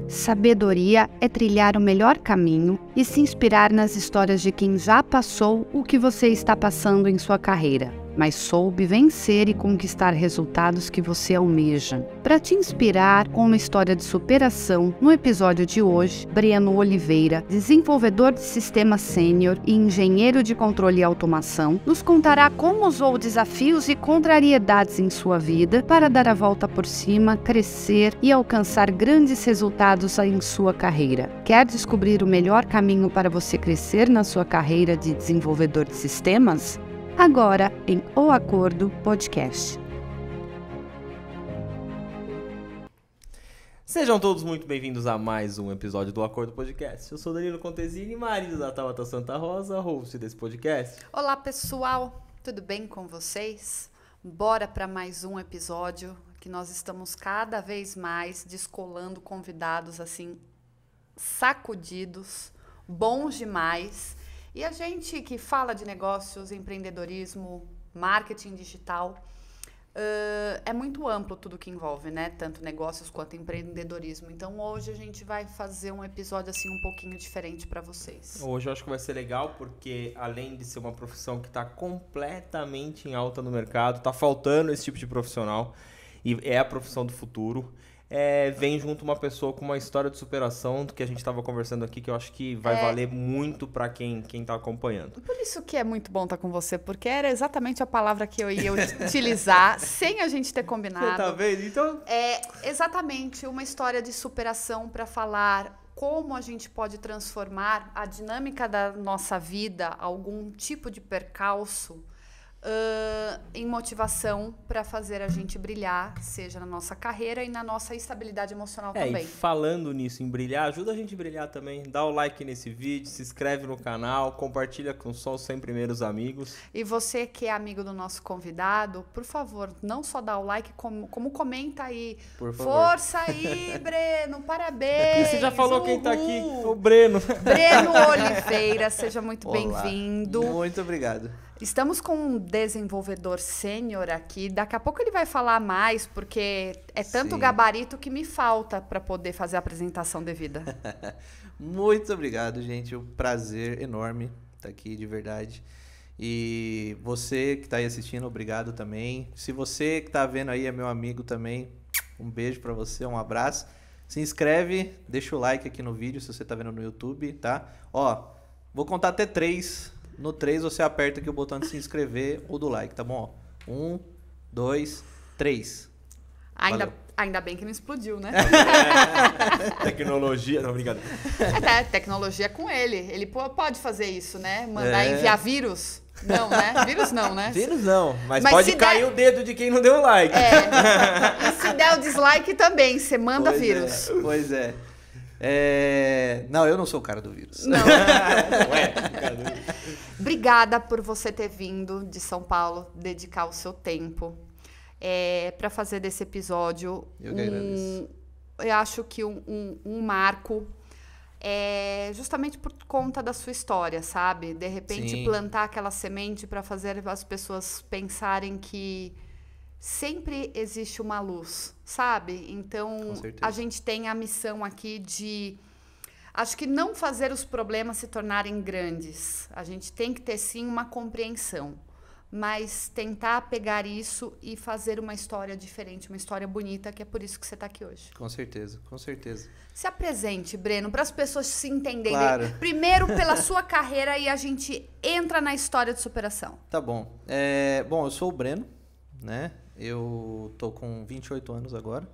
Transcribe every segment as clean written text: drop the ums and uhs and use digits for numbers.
Sabedoria é trilhar o melhor caminho e se inspirar nas histórias de quem já passou o que você está passando em sua carreira, mas soube vencer e conquistar resultados que você almeja. Para te inspirar com uma história de superação, no episódio de hoje, Breno Oliveira, desenvolvedor de sistema sênior e engenheiro de controle e automação, nos contará como usou desafios e contrariedades em sua vida para dar a volta por cima, crescer e alcançar grandes resultados em sua carreira. Quer descobrir o melhor caminho para você crescer na sua carreira de desenvolvedor de sistemas? Agora em O Acordo Podcast. Sejam todos muito bem-vindos a mais um episódio do Acordo Podcast. Eu sou Danilo Contesini, marido da Tabata Santa Rosa, host desse podcast. Olá, pessoal, tudo bem com vocês? Bora para mais um episódio que nós estamos cada vez mais descolando convidados assim sacudidos, bons demais. E a gente que fala de negócios, empreendedorismo, marketing digital, é muito amplo tudo que envolve, né? Tanto negócios quanto empreendedorismo. Então hoje a gente vai fazer um episódio assim um pouquinho diferente para vocês. Hoje eu acho que vai ser legal porque além de ser uma profissão que está completamente em alta no mercado, está faltando esse tipo de profissional e é a profissão do futuro. Vem junto uma pessoa com uma história de superação do que a gente estava conversando aqui, que eu acho que vai valer muito para quem tá acompanhando. Por isso que é muito bom estar com você, porque era exatamente a palavra que eu ia utilizar, sem a gente ter combinado. Você tá vendo? Então... É exatamente uma história de superação para falar como a gente pode transformar a dinâmica da nossa vida, algum tipo de percalço, em motivação para fazer a gente brilhar, seja na nossa carreira e na nossa estabilidade emocional também. E falando nisso, em brilhar, ajuda a gente a brilhar também. Dá o like nesse vídeo, se inscreve no canal, compartilha com só os 100 primeiros amigos. E você que é amigo do nosso convidado, por favor, não só dá o like, como comenta aí. Por favor. Força aí, Breno, parabéns. Você já falou quem tá aqui? O Breno. Breno Oliveira, seja muito bem-vindo. Muito obrigado. Estamos com um desenvolvedor sênior aqui. Daqui a pouco ele vai falar mais, porque é tanto gabarito que me falta para poder fazer a apresentação devida. Muito obrigado, gente. Um prazer enorme estar aqui, de verdade. E você que está aí assistindo, obrigado também. Se você que está vendo aí é meu amigo também, um beijo para você, um abraço. Se inscreve, deixa o like aqui no vídeo se você está vendo no YouTube, tá? Ó, vou contar até 3. No 3 você aperta aqui o botão de se inscrever ou do like, tá bom? 1, 2, 3. Ainda bem que não explodiu, né? Tecnologia, não, brincadeira. Tecnologia é com ele. Ele pode fazer isso, né? Mandar enviar vírus. Não, né? Vírus não, né? Vírus não, mas pode cair o dedo de quem não deu like. E se der o dislike também, você manda vírus. Pois é. Não, eu não sou o cara do vírus. Não. Obrigada por você ter vindo de São Paulo, dedicar o seu tempo para fazer desse episódio. Eu que agradeço. Eu acho que um marco, justamente por conta da sua história, sabe? De repente plantar aquela semente para fazer as pessoas pensarem que sempre existe uma luz, sabe? Então, a gente tem a missão aqui de, acho que não fazer os problemas se tornarem grandes. A gente tem que ter, sim, uma compreensão, mas tentar pegar isso e fazer uma história diferente, uma história bonita, que é por isso que você está aqui hoje. Com certeza, com certeza. Se apresente, Breno, para as pessoas se entenderem. Claro. Primeiro pela sua carreira e a gente entra na história de superação. Tá bom. Bom, eu sou o Breno, né? Eu tô com 28 anos agora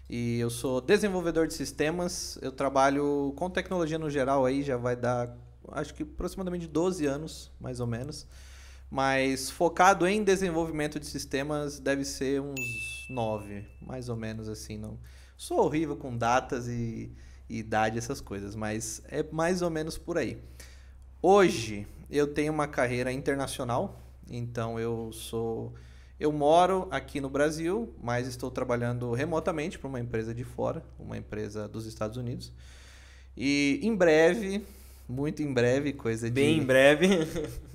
e eu sou desenvolvedor de sistemas. Eu trabalho com tecnologia no geral aí, já vai dar, acho que aproximadamente 12 anos, mais ou menos. Mas focado em desenvolvimento de sistemas deve ser uns 9, mais ou menos assim. Não sou horrível com datas e idade, essas coisas, mas é mais ou menos por aí. Hoje eu tenho uma carreira internacional, então eu moro aqui no Brasil, mas estou trabalhando remotamente para uma empresa de fora, uma empresa dos Estados Unidos. E em breve, muito em breve, coisa de... Bem em breve.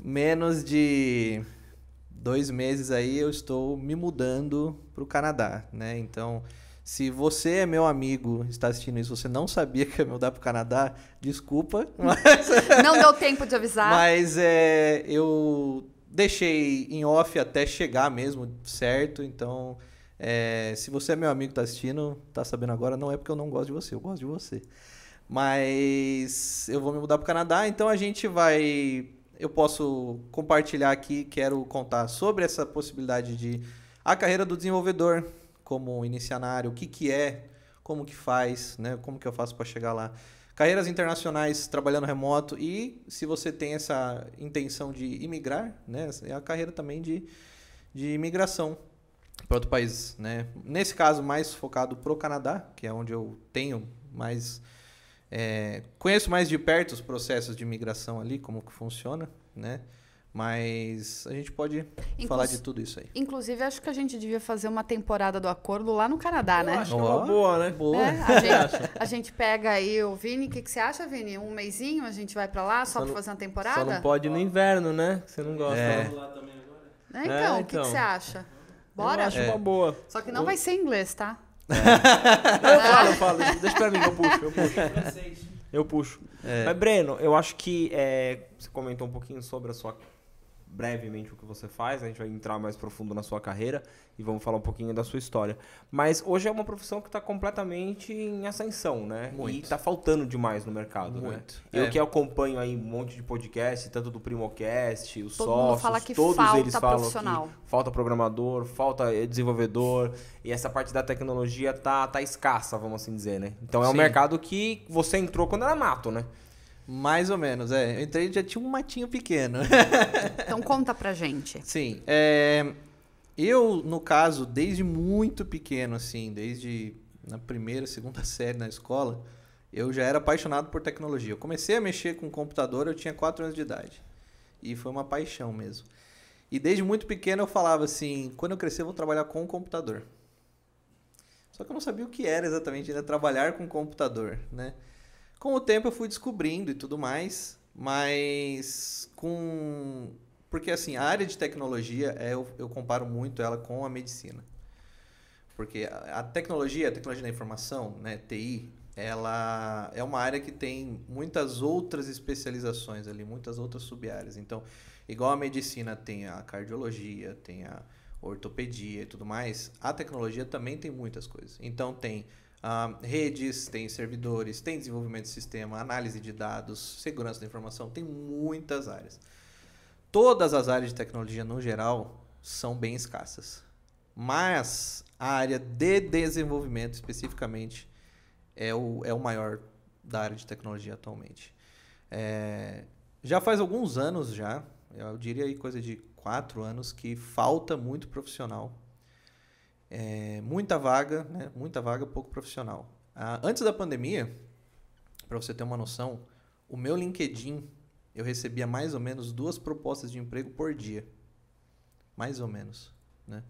Menos de 2 meses aí eu estou me mudando para o Canadá, né? Então, Se você é meu amigo, está assistindo isso, você não sabia que ia mudar para o Canadá, desculpa. Mas... Não deu tempo de avisar. Mas eu deixei em off até chegar mesmo, certo? Então, se você é meu amigo e está assistindo, está sabendo agora, não é porque eu não gosto de você, eu gosto de você. Mas eu vou me mudar para o Canadá, então a gente vai... Eu posso compartilhar aqui, quero contar sobre essa possibilidade de... A carreira do desenvolvedor como inicianário, o que é, como que faz, né? Como que eu faço para chegar lá. Carreiras internacionais trabalhando remoto e se você tem essa intenção de imigrar, né? É a carreira também de imigração para outro país, né? Nesse caso, mais focado pro Canadá, que é onde eu tenho mais... conheço mais de perto os processos de imigração ali, como que funciona, né? Mas a gente pode falar de tudo isso aí. Inclusive, acho que a gente devia fazer uma temporada do acordo lá no Canadá, né? Acho que é uma boa, né? Boa. A gente pega aí o Vini. O que você acha, Vini? Um mêsinho a gente vai pra lá só pra fazer uma temporada? Só não pode no inverno, né? Você não gosta. Então, o que você acha? Bora? Eu acho uma boa. Só que não vai ser em inglês, tá? Não, eu falo. Deixa pra mim, eu puxo. Mas, Breno, eu acho que você comentou um pouquinho sobre brevemente o que você faz, a gente vai entrar mais profundo na sua carreira e vamos falar um pouquinho da sua história. Mas hoje é uma profissão que está completamente em ascensão, né? Muito. E está faltando demais no mercado, Muito. Né? Eu que acompanho aí um monte de podcast, tanto do Primocast, os Todo mundo sócios, fala que todos falta eles falam profissional. que falta programador, falta desenvolvedor, e essa parte da tecnologia tá escassa, vamos assim dizer, né? Então é um Sim. mercado que você entrou quando era mato, né? Mais ou menos, Eu entrei e já tinha um matinho pequeno. Então conta pra gente. Sim, eu, no caso, desde muito pequeno, assim, desde na primeira, segunda série na escola, eu já era apaixonado por tecnologia. Eu comecei a mexer com computador, eu tinha 4 anos de idade. E foi uma paixão mesmo. E desde muito pequeno eu falava assim, quando eu crescer eu vou trabalhar com computador. Só que eu não sabia o que era exatamente ainda trabalhar com computador, né? Com o tempo eu fui descobrindo e tudo mais, mas porque assim, a área de tecnologia, eu comparo muito ela com a medicina. Porque a tecnologia da informação, né, TI, ela é uma área que tem muitas outras especializações ali, muitas outras sub-áreas. Então, igual a medicina tem a cardiologia, tem a ortopedia e tudo mais, a tecnologia também tem muitas coisas. Então, tem redes, tem servidores, tem desenvolvimento de sistema, análise de dados, segurança da informação, tem muitas áreas. Todas as áreas de tecnologia, no geral, são bem escassas. Mas a área de desenvolvimento, especificamente, é o maior da área de tecnologia atualmente. Já faz alguns anos já, eu diria aí coisa de 4 anos, que falta muito profissional. Muita vaga, né? Muita vaga, pouco profissional. Antes da pandemia, para você ter uma noção, o meu LinkedIn, eu recebia mais ou menos 2 propostas de emprego por dia. Mais ou menos, né?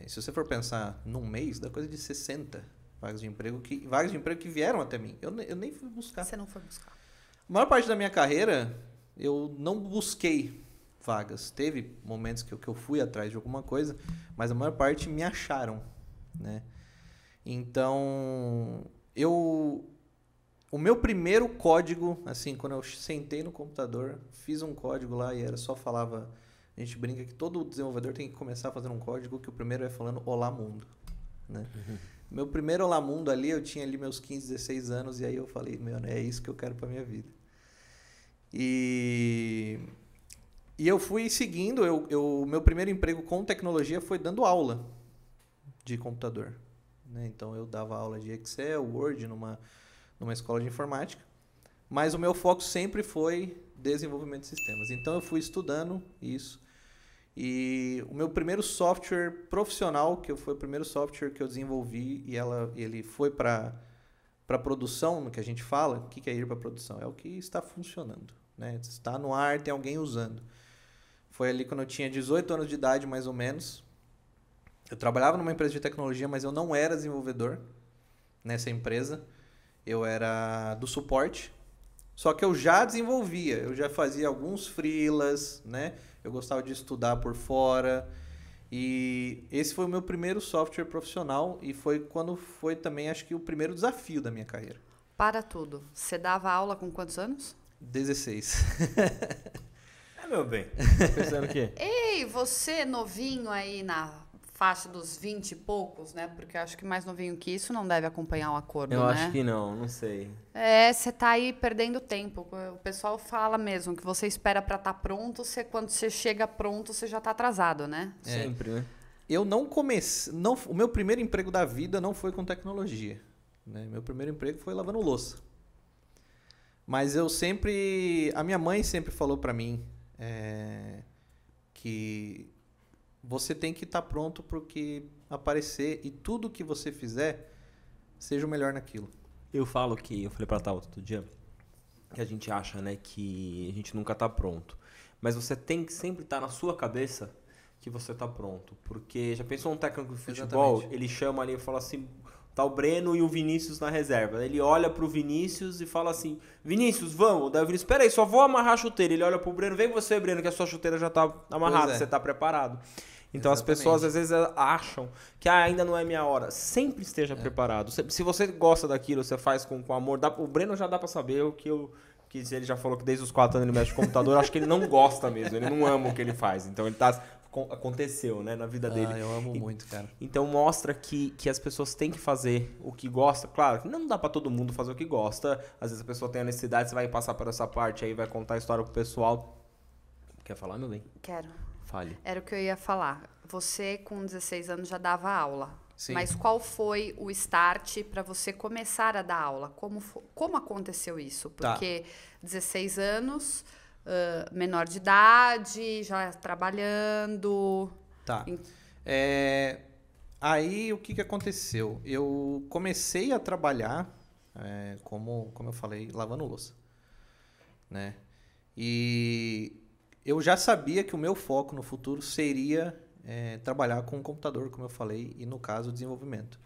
Se você for pensar num mês, dá coisa de 60 vagas de emprego que vieram até mim. Eu nem fui buscar. Você não foi buscar. A maior parte da minha carreira, eu não busquei vagas. Teve momentos que eu fui atrás de alguma coisa, mas a maior parte me acharam, né? Então, o meu primeiro código, assim, quando eu sentei no computador, fiz um código lá e falava, a gente brinca que todo desenvolvedor tem que começar fazendo um código que o primeiro é falando Olá Mundo, né? Meu primeiro Olá Mundo ali, eu tinha ali meus 15, 16 anos e aí eu falei, é isso que eu quero pra minha vida. E eu fui seguindo, meu primeiro emprego com tecnologia foi dando aula de computador, né? Então eu dava aula de Excel, Word numa escola de informática, mas o meu foco sempre foi desenvolvimento de sistemas. Então eu fui estudando isso e o meu primeiro software profissional, que foi o primeiro software que eu desenvolvi e ele foi para produção, no que a gente fala. O que é ir para produção? É o que está funcionando, né? Está no ar, tem alguém usando. Foi ali quando eu tinha 18 anos de idade, mais ou menos. Eu trabalhava numa empresa de tecnologia, mas eu não era desenvolvedor nessa empresa. Eu era do suporte. Só que eu já desenvolvia, eu já fazia alguns freelas, né? Eu gostava de estudar por fora. E esse foi o meu primeiro software profissional e foi quando foi também, acho que, o primeiro desafio da minha carreira. Para tudo. Você dava aula com quantos anos? 16. Meu bem. Tá pensando o quê? Ei, você novinho aí na faixa dos 20 e poucos, né? Porque eu acho que mais novinho que isso não deve acompanhar o acordo, Eu né? acho que não sei. Você tá aí perdendo tempo. O pessoal fala mesmo que você espera pra estar pronto, quando você chega pronto, você já tá atrasado, né? Sempre, né? Eu não comecei... o meu primeiro emprego da vida não foi com tecnologia. Né? Meu primeiro emprego foi lavando louça. Mas eu sempre... A minha mãe sempre falou pra mim que você tem que estar pronto pro que aparecer e tudo que você fizer seja o melhor naquilo. Eu falei pra Thalma outro dia, que a gente acha, né, que a gente nunca tá pronto. Mas você tem que sempre estar na sua cabeça que você tá pronto. Porque já pensou um técnico de futebol, Exatamente. ele chama ali e fala assim, tá o Breno e o Vinícius na reserva. Ele olha pro Vinícius e fala assim, Vinícius, vamos. Daí o Vinícius, peraí, só vou amarrar a chuteira. Ele olha pro Breno, vem você, Breno, que a sua chuteira já tá amarrada, você tá preparado. Então as pessoas às vezes acham que ainda não é minha hora. Sempre esteja preparado. Se você gosta daquilo, você faz com amor. O Breno já dá pra saber o que ele já falou que desde os 4 anos ele mexe com computador. Eu acho que ele não gosta mesmo, ele não ama o que ele faz. Então ele aconteceu, né, na vida dele. Eu amo muito, cara. Então mostra que as pessoas têm que fazer o que gosta. Claro, que não dá pra todo mundo fazer o que gosta. Às vezes a pessoa tem a necessidade, você vai passar por essa parte aí, vai contar a história pro pessoal. Quer falar, meu bem? Quero. Fale. Era o que eu ia falar. Você, com 16 anos, já dava aula. Sim. Mas qual foi o start para você começar a dar aula? Como aconteceu isso? Porque 16 anos, menor de idade, já trabalhando... Tá. Aí, o que aconteceu? Eu comecei a trabalhar, como eu falei, lavando louça. Né? E eu já sabia que o meu foco no futuro seria trabalhar com o computador, como eu falei, e no caso, desenvolvimento.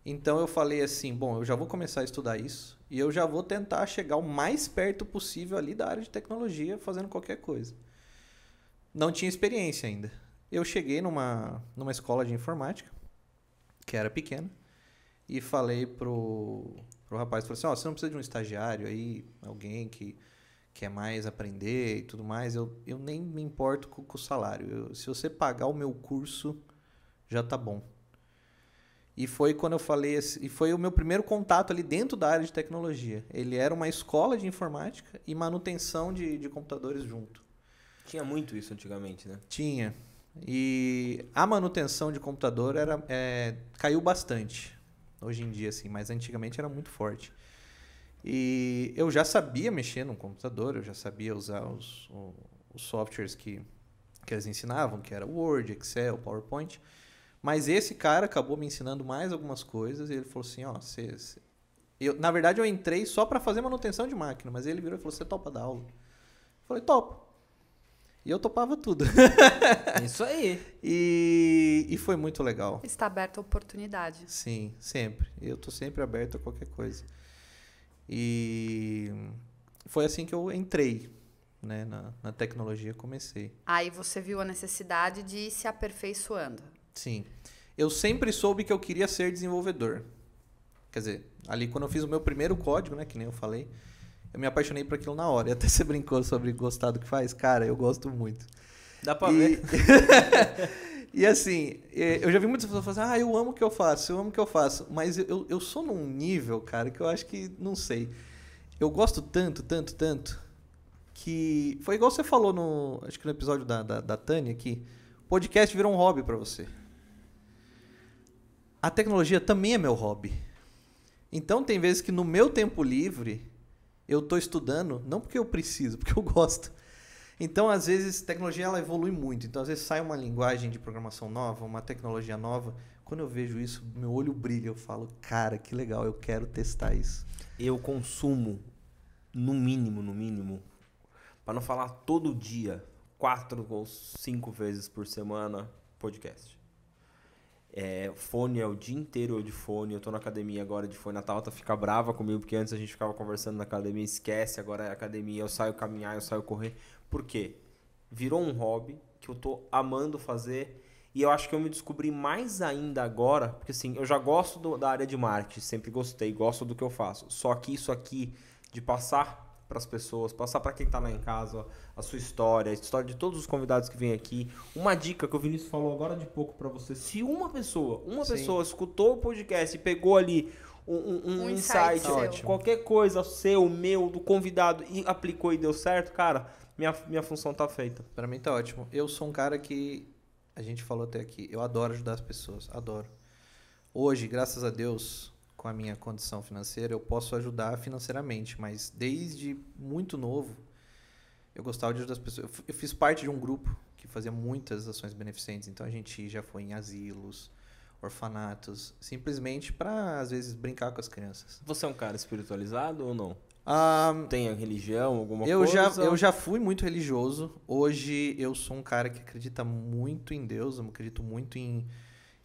Então, eu falei assim, bom, eu já vou começar a estudar isso e eu já vou tentar chegar o mais perto possível ali da área de tecnologia, fazendo qualquer coisa. Não tinha experiência ainda. Eu cheguei numa escola de informática, que era pequena, e falei pro rapaz, falei assim, você não precisa de um estagiário aí, alguém que quer mais aprender e tudo mais, eu nem me importo com o salário. Se você pagar o meu curso, já tá bom. E foi quando eu falei assim, e foi o meu primeiro contato ali dentro da área de tecnologia. Ele era uma escola de informática e manutenção de computadores junto. Tinha muito isso antigamente, né? Tinha. E a manutenção de computador caiu bastante hoje em dia, assim, mas antigamente era muito forte. E eu já sabia mexer no computador, eu já sabia usar os softwares que eles ensinavam, que era Word, Excel, PowerPoint. Mas esse cara acabou me ensinando mais algumas coisas e ele falou assim, na verdade eu entrei só para fazer manutenção de máquina, mas ele virou e falou, você topa dar aula? Eu falei, topo. E eu topava tudo. Isso aí. E foi muito legal. Está aberta a oportunidade. Sim, sempre. Eu tô sempre aberto a qualquer coisa. E foi assim que eu entrei, né, na tecnologia, comecei. Aí você viu a necessidade de ir se aperfeiçoando. Sim. Eu sempre soube que eu queria ser desenvolvedor. Quer dizer, ali quando eu fiz o meu primeiro código, né, que nem eu falei, eu me apaixonei por aquilo na hora. E até você brincou sobre gostar do que faz. Cara, eu gosto muito. Dá pra ver. E assim, eu já vi muitas pessoas falando assim, eu amo o que eu faço, mas eu sou num nível, cara, que eu acho que, não sei, eu gosto tanto, que foi igual você falou acho que no episódio da Tânia aqui, podcast virou um hobby pra você. A tecnologia também é meu hobby. Então tem vezes que no meu tempo livre, eu tô estudando, não porque eu preciso, porque eu gosto. Então, às vezes, a tecnologia ela evolui muito. Então, às vezes, sai uma linguagem de programação nova, uma tecnologia nova. Quando eu vejo isso, meu olho brilha. Eu falo, cara, que legal, eu quero testar isso. Eu consumo, no mínimo, para não falar todo dia, 4 ou 5 vezes por semana, podcast. Fone o dia inteiro eu de fone. Eu tô na academia agora de fone. A Thalta fica brava comigo, porque antes a gente ficava conversando na academia, esquece, agora é academia, eu saio caminhar, eu saio correr. Por quê? Virou um hobby que eu tô amando fazer E eu acho que eu me descobri mais ainda agora, porque assim, eu já gosto da área de marketing, sempre gostei, gosto do que eu faço. Só que isso aqui, de passar para as pessoas, passar para quem está lá em casa, a sua história, a história de todos os convidados que vêm aqui. Uma dica que o Vinícius falou agora de pouco para você, se uma pessoa escutou o podcast e pegou ali um insight, qualquer coisa seu, meu, do convidado e aplicou e deu certo, cara, minha função tá feita. Para mim tá ótimo. Eu sou um cara que, a gente falou até aqui, eu adoro ajudar as pessoas, adoro. Hoje, graças a Deus, com a minha condição financeira, eu posso ajudar financeiramente, mas desde muito novo, eu gostava de ajudar as pessoas. Eu fiz parte de um grupo que fazia muitas ações beneficentes, então a gente já foi em asilos, orfanatos, simplesmente para, às vezes, brincar com as crianças. Você é um cara espiritualizado ou não? Ah, Tem a religião, alguma eu coisa? Eu já fui muito religioso. Hoje eu sou um cara que acredita muito em Deus, eu acredito muito em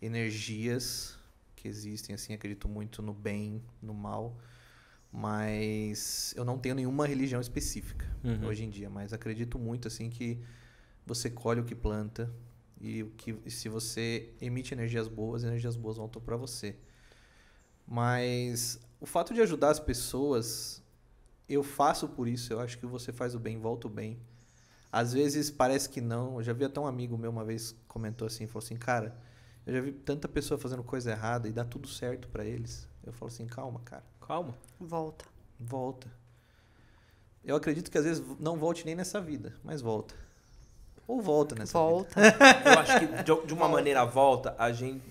energias que existem, assim, acredito muito no bem, no mal, mas eu não tenho nenhuma religião específica hoje em dia, mas acredito muito, assim, que você colhe o que planta e se você emite energias boas voltam para você. Mas o fato de ajudar as pessoas, eu faço por isso, eu acho que você faz o bem, volta o bem. Às vezes parece que não, eu já vi até um amigo meu uma vez comentou assim, falou assim, cara, eu já vi tanta pessoa fazendo coisa errada e dá tudo certo pra eles. Eu falo assim, calma, cara. Calma. Volta. Eu acredito que às vezes não volte nem nessa vida, mas volta. Ou volta nessa vida. Eu acho que de uma maneira volta, a gente,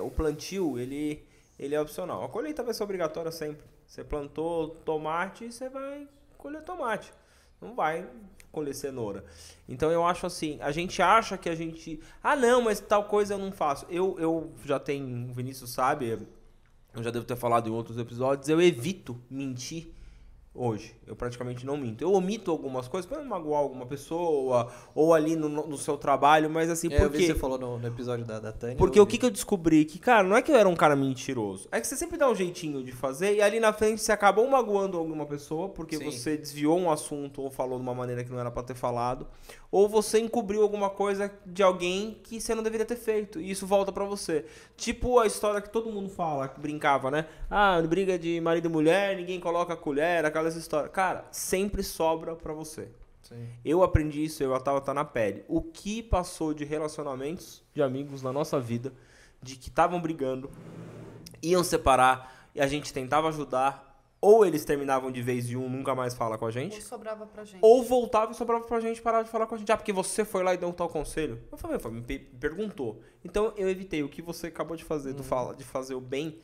o plantio, ele é opcional. A colheita vai ser obrigatória sempre. Você plantou tomate, você vai colher tomate. Não vai colher cenoura. Então eu acho assim, a gente acha que a gente... Ah, não, mas tal coisa eu não faço. Eu já tenho, o Vinícius sabe, eu já devo ter falado em outros episódios, eu evito mentir hoje. Eu praticamente não minto. Eu omito algumas coisas para não magoar alguma pessoa, ou ali no seu trabalho, mas assim, eu vi você falou no episódio da Tânia. Porque o que eu descobri? Que, cara, não é que eu era um cara mentiroso. É que você sempre dá um jeitinho de fazer e ali na frente você acabou magoando alguma pessoa porque você desviou um assunto ou falou de uma maneira que não era pra ter falado. Ou você encobriu alguma coisa de alguém que você não deveria ter feito. E isso volta pra você. Tipo a história que todo mundo fala, que brincava, né? Ah, briga de marido e mulher, ninguém coloca a colher, aquelas histórias. Cara, sempre sobra pra você. Sim. Eu aprendi isso, eu tava na pele. O que passou de relacionamentos de amigos na nossa vida, de que estavam brigando, iam separar e a gente tentava ajudar, ou eles terminavam de vez e um nunca mais fala com a gente, Ou sobrava pra gente. ou voltava e sobrava pra gente parar de falar com a gente. Ah, porque você foi lá e deu um tal conselho. Eu falei, me perguntou. Então eu evitei o que você acabou de fazer, de fazer o bem.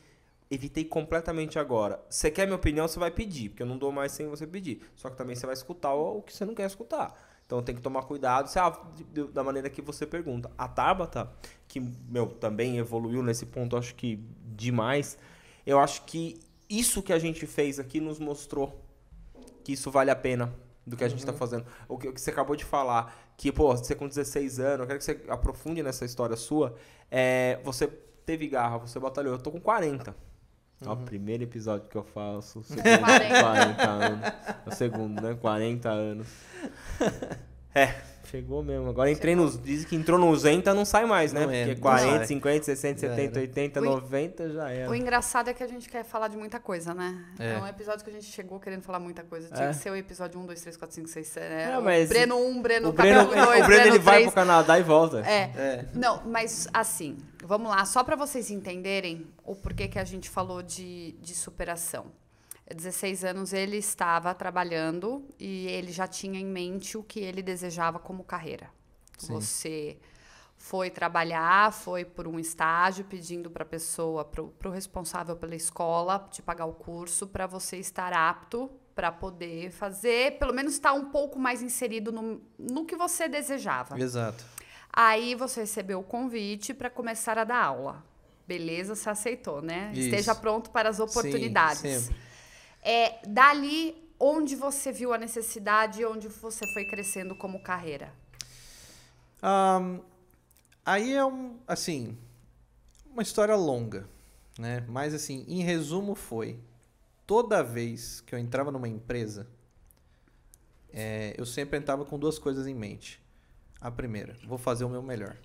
Evitei completamente agora. Você quer minha opinião, você vai pedir, porque eu não dou mais sem você pedir. Só que também você vai escutar o que você não quer escutar. Então tem que tomar cuidado da maneira que você pergunta. A Tabata, que também evoluiu nesse ponto, acho que demais. Eu acho que isso que a gente fez aqui nos mostrou que isso vale a pena do que a gente está fazendo. O que você acabou de falar, que, pô, você com 16 anos, eu quero que você aprofunde nessa história sua. Você teve garra, você batalhou. Eu tô com 40. Ó, primeiro episódio que eu faço. Segundo, 40 anos. O segundo, né? 40 anos. Chegou mesmo. Agora entrei dizem que entrou no 200, não sai mais, né? Porque 40, 50, 60, 70, 80, 90 já era. O engraçado é que a gente quer falar de muita coisa, né? É um episódio que a gente chegou querendo falar muita coisa. Tinha que ser o episódio 1, 2, 3, 4, 5, 6, 7. Mas Breno 1, Breno 2, o Breno ele vai pro Canadá e volta. Não, mas assim, vamos lá. Só para vocês entenderem o porquê que a gente falou de superação. 16 anos ele estava trabalhando e ele já tinha em mente o que ele desejava como carreira. Sim. Você foi trabalhar, foi por um estágio pedindo para a pessoa, para o responsável pela escola, te pagar o curso para você estar apto para poder fazer, pelo menos estar um pouco mais inserido no que você desejava. Exato. Aí você recebeu o convite para começar a dar aula. Beleza, você aceitou, né? Isso. Esteja pronto para as oportunidades. Sim, sempre. Dali onde você viu a necessidade e onde você foi crescendo como carreira? Aí é uma história longa, né? Mas assim, em resumo foi, toda vez que eu entrava numa empresa, eu sempre entrava com duas coisas em mente. A primeira, vou fazer o meu melhor.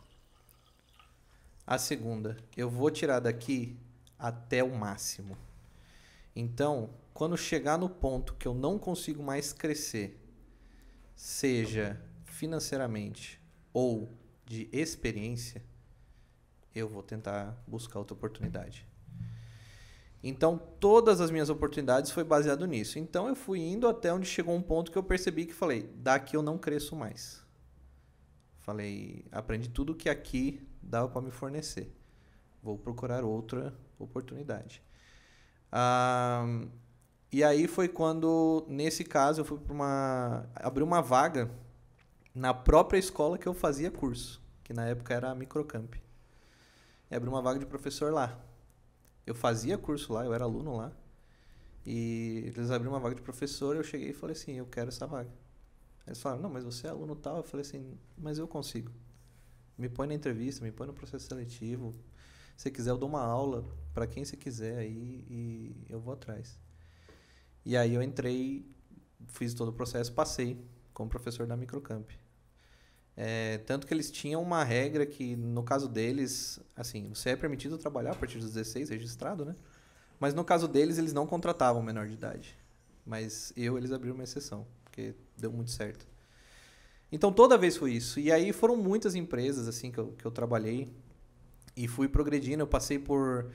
A segunda, eu vou tirar daqui até o máximo. Então, quando chegar no ponto que eu não consigo mais crescer, seja financeiramente ou de experiência, eu vou tentar buscar outra oportunidade. Então, todas as minhas oportunidades foi baseado nisso. Então, eu fui indo até onde chegou um ponto que eu percebi que falei, daqui eu não cresço mais. Falei, aprendi tudo que aqui dava para me fornecer. Vou procurar outra oportunidade. E aí foi quando, nesse caso, eu fui para abrir uma vaga na própria escola que eu fazia curso, que na época era a Microcamp. E abri uma vaga de professor lá. Eu fazia curso lá, eu era aluno lá. E eles abriram uma vaga de professor, eu cheguei e falei assim, eu quero essa vaga. Eles falaram, não, mas você é aluno tal. Eu falei assim, mas eu consigo. Me põe na entrevista, me põe no processo seletivo. Se você quiser, eu dou uma aula para quem você quiser aí e eu vou atrás. E aí eu entrei, fiz todo o processo, passei como professor da Microcamp. Tanto que eles tinham uma regra que, no caso deles, assim, você é permitido trabalhar a partir dos 16, registrado, né? Mas no caso deles, eles não contratavam menor de idade. Mas eles abriram uma exceção, porque deu muito certo. Então, toda vez foi isso. E aí foram muitas empresas assim que eu trabalhei e fui progredindo. Eu passei por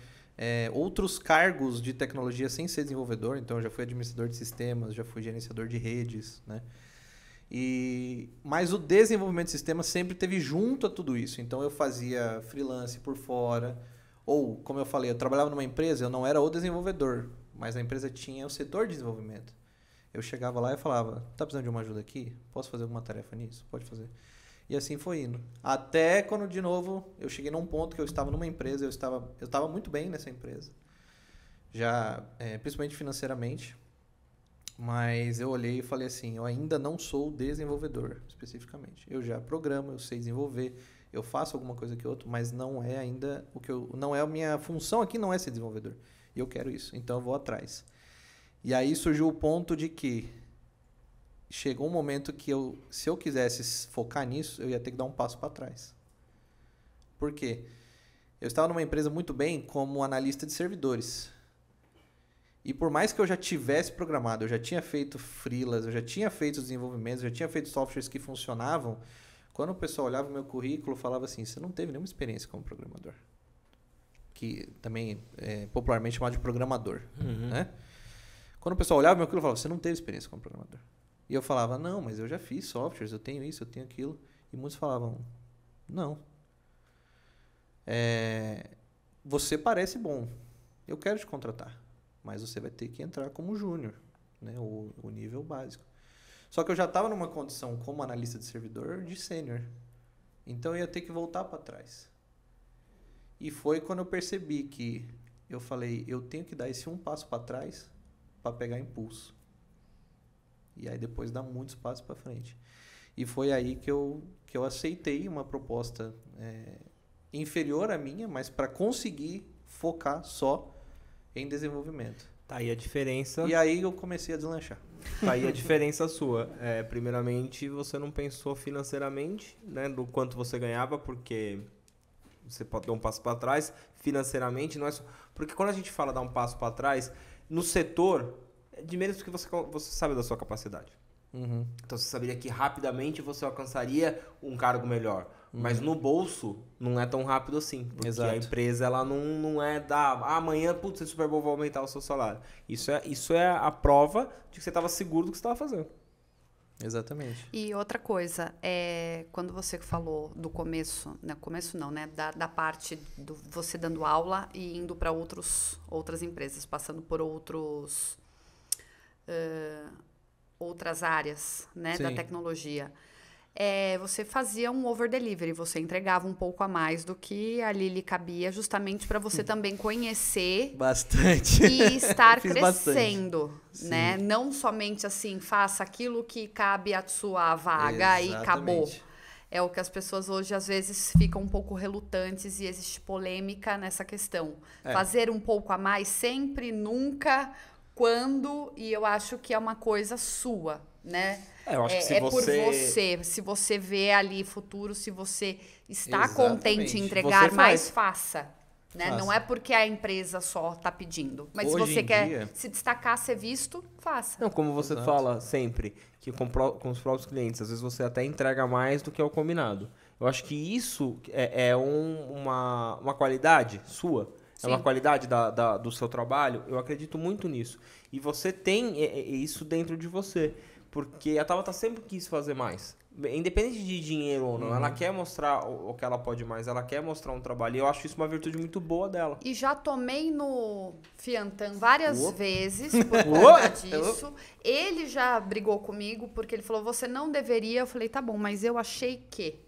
outros cargos de tecnologia sem ser desenvolvedor. Então, eu já fui administrador de sistemas, já fui gerenciador de redes, né? Mas o desenvolvimento de sistemas sempre teve junto a tudo isso. Então, eu fazia freelance por fora. Ou, como eu falei, eu trabalhava numa empresa, eu não era o desenvolvedor, mas a empresa tinha o setor de desenvolvimento. Eu chegava lá e falava, tá precisando de uma ajuda aqui? Posso fazer alguma tarefa nisso? Pode fazer. E assim foi indo. Até quando, de novo, eu cheguei num ponto que eu estava numa empresa, eu estava muito bem nessa empresa. Já, principalmente financeiramente. Mas eu olhei e falei assim, eu ainda não sou desenvolvedor, especificamente. Eu já programo, eu sei desenvolver, eu faço alguma coisa que outra, mas não é ainda não é a minha função aqui, não é ser desenvolvedor. E eu quero isso, então eu vou atrás. E aí surgiu o ponto de que chegou um momento que se eu quisesse focar nisso, eu ia ter que dar um passo para trás. Por quê? Eu estava numa empresa muito bem como analista de servidores. E por mais que eu já tivesse programado, eu já tinha feito freelas, eu já tinha feito os desenvolvimentos, eu já tinha feito softwares que funcionavam, quando o pessoal olhava o meu currículo, falava assim, você não teve nenhuma experiência como programador. Que também é popularmente chamado de programador, né? Quando o pessoal olhava o meu currículo, falava, você não teve experiência como programador. E eu falava, não, mas eu já fiz softwares, eu tenho isso, eu tenho aquilo. E muitos falavam, não. Você parece bom, eu quero te contratar. Mas você vai ter que entrar como júnior, né? O nível básico. Só que eu já estava numa condição como analista de servidor de sênior. Então eu ia ter que voltar para trás. E foi quando eu percebi que eu falei, eu tenho que dar esse um passo para trás para pegar impulso. E aí depois dar muitos passos para frente. E foi aí que eu aceitei uma proposta inferior à minha, mas para conseguir focar só em desenvolvimento. Tá aí a diferença. E aí eu comecei a deslanchar. Tá aí a diferença sua. Primeiramente, você não pensou financeiramente, né, do quanto você ganhava, porque você pode dar um passo para trás. Financeiramente, não é só... Porque quando a gente fala dar um passo para trás, no setor, é de menos que você sabe da sua capacidade. Então, você saberia que rapidamente você alcançaria um cargo melhor. Mas no bolso, não é tão rápido assim. Porque Exato. a empresa, ela não é amanhã, putz, esse Super Bowl vai aumentar o seu salário. Isso é a prova de que você estava seguro do que você estava fazendo. Exatamente. E outra coisa, quando você falou do começo, né? Começo não, né? Da parte do você dando aula e indo para outras empresas, passando por outras áreas, né, da tecnologia. Você fazia um over-delivery, você entregava um pouco a mais do que ali lhe cabia, justamente para você também conhecer bastante e estar Fiz crescendo, bastante. né? Sim. Não somente assim, faça aquilo que cabe à sua vaga e acabou. É o que as pessoas hoje, às vezes, ficam um pouco relutantes e existe polêmica nessa questão. Fazer um pouco a mais sempre, nunca, quando, e eu acho que é uma coisa sua, né? Eu acho que se por você. Se você vê ali futuro, se você está contente em entregar mais, faça. Né? Não é porque a empresa só está pedindo. Mas Hoje se você quer dia... se destacar, ser visto, faça. Não, como você fala sempre, que com os próprios clientes, às vezes você até entrega mais do que é o combinado. Eu acho que isso é uma qualidade sua. Sim. É uma qualidade do seu trabalho. Eu acredito muito nisso. E você tem isso dentro de você. Porque a Tabata sempre quis fazer mais. Independente de dinheiro ou não, ela quer mostrar o que ela pode mais, ela quer mostrar um trabalho. E eu acho isso uma virtude muito boa dela. E já tomei no Fiantan várias vezes por conta disso. Ele já brigou comigo porque ele falou, você não deveria. Eu falei, tá bom, mas eu achei que...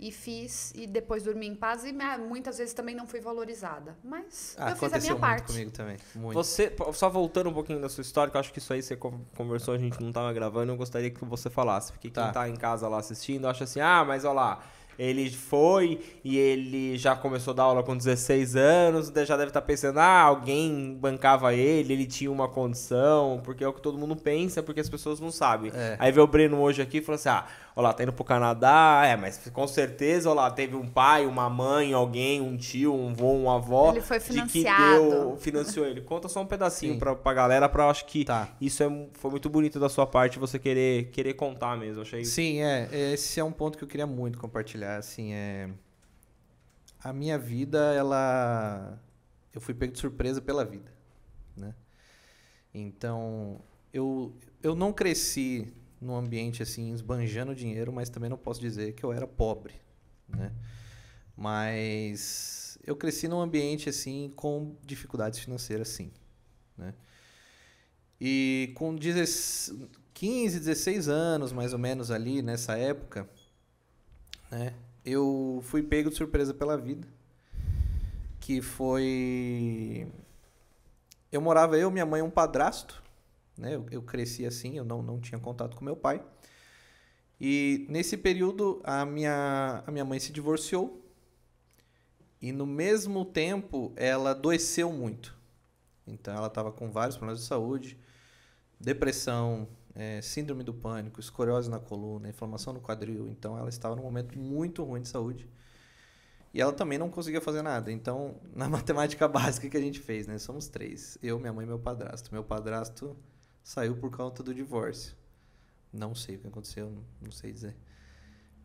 E fiz, e depois dormi em paz, e muitas vezes também não fui valorizada. Mas eu fiz a minha parte. Aconteceu muito comigo também, muito. Você, só voltando um pouquinho da sua história, que eu acho que isso aí você conversou, a gente não estava gravando, eu gostaria que você falasse. Porque quem tá em casa lá assistindo, acha assim, mas olha lá, ele foi e ele já começou a dar aula com 16 anos, já deve estar pensando, alguém bancava ele tinha uma condição, porque é o que todo mundo pensa, porque as pessoas não sabem. Aí vê o Breno hoje aqui e falou assim, olha lá, tá indo pro Canadá, mas com certeza, olha lá, teve um pai, uma mãe, alguém, um tio, um vô, uma avó. Ele foi financiado. Financiou ele. Conta só um pedacinho pra galera, acho que isso foi muito bonito da sua parte, você querer contar mesmo. Achei... Sim, esse é um ponto que eu queria muito compartilhar, assim, a minha vida, eu fui pego de surpresa pela vida, né? Então, eu não cresci num ambiente assim, esbanjando dinheiro, mas também não posso dizer que eu era pobre, né? Mas eu cresci num ambiente assim, com dificuldades financeiras, sim, né? E com 15, 16 anos, mais ou menos ali, nessa época, né? Eu fui pego de surpresa pela vida, que foi... Eu morava, minha mãe e um padrasto, né? Eu cresci assim, eu não tinha contato com meu pai. E nesse período a minha mãe se divorciou e no mesmo tempo ela adoeceu muito. Então ela estava com vários problemas de saúde, depressão, síndrome do pânico, escoliose na coluna, inflamação no quadril. Então ela estava num momento muito ruim de saúde. E ela também não conseguia fazer nada. Então, na matemática básica que a gente fez, né? Somos 3. Eu, minha mãe e meu padrasto. Meu padrasto saiu por conta do divórcio. Não sei o que aconteceu, não sei dizer.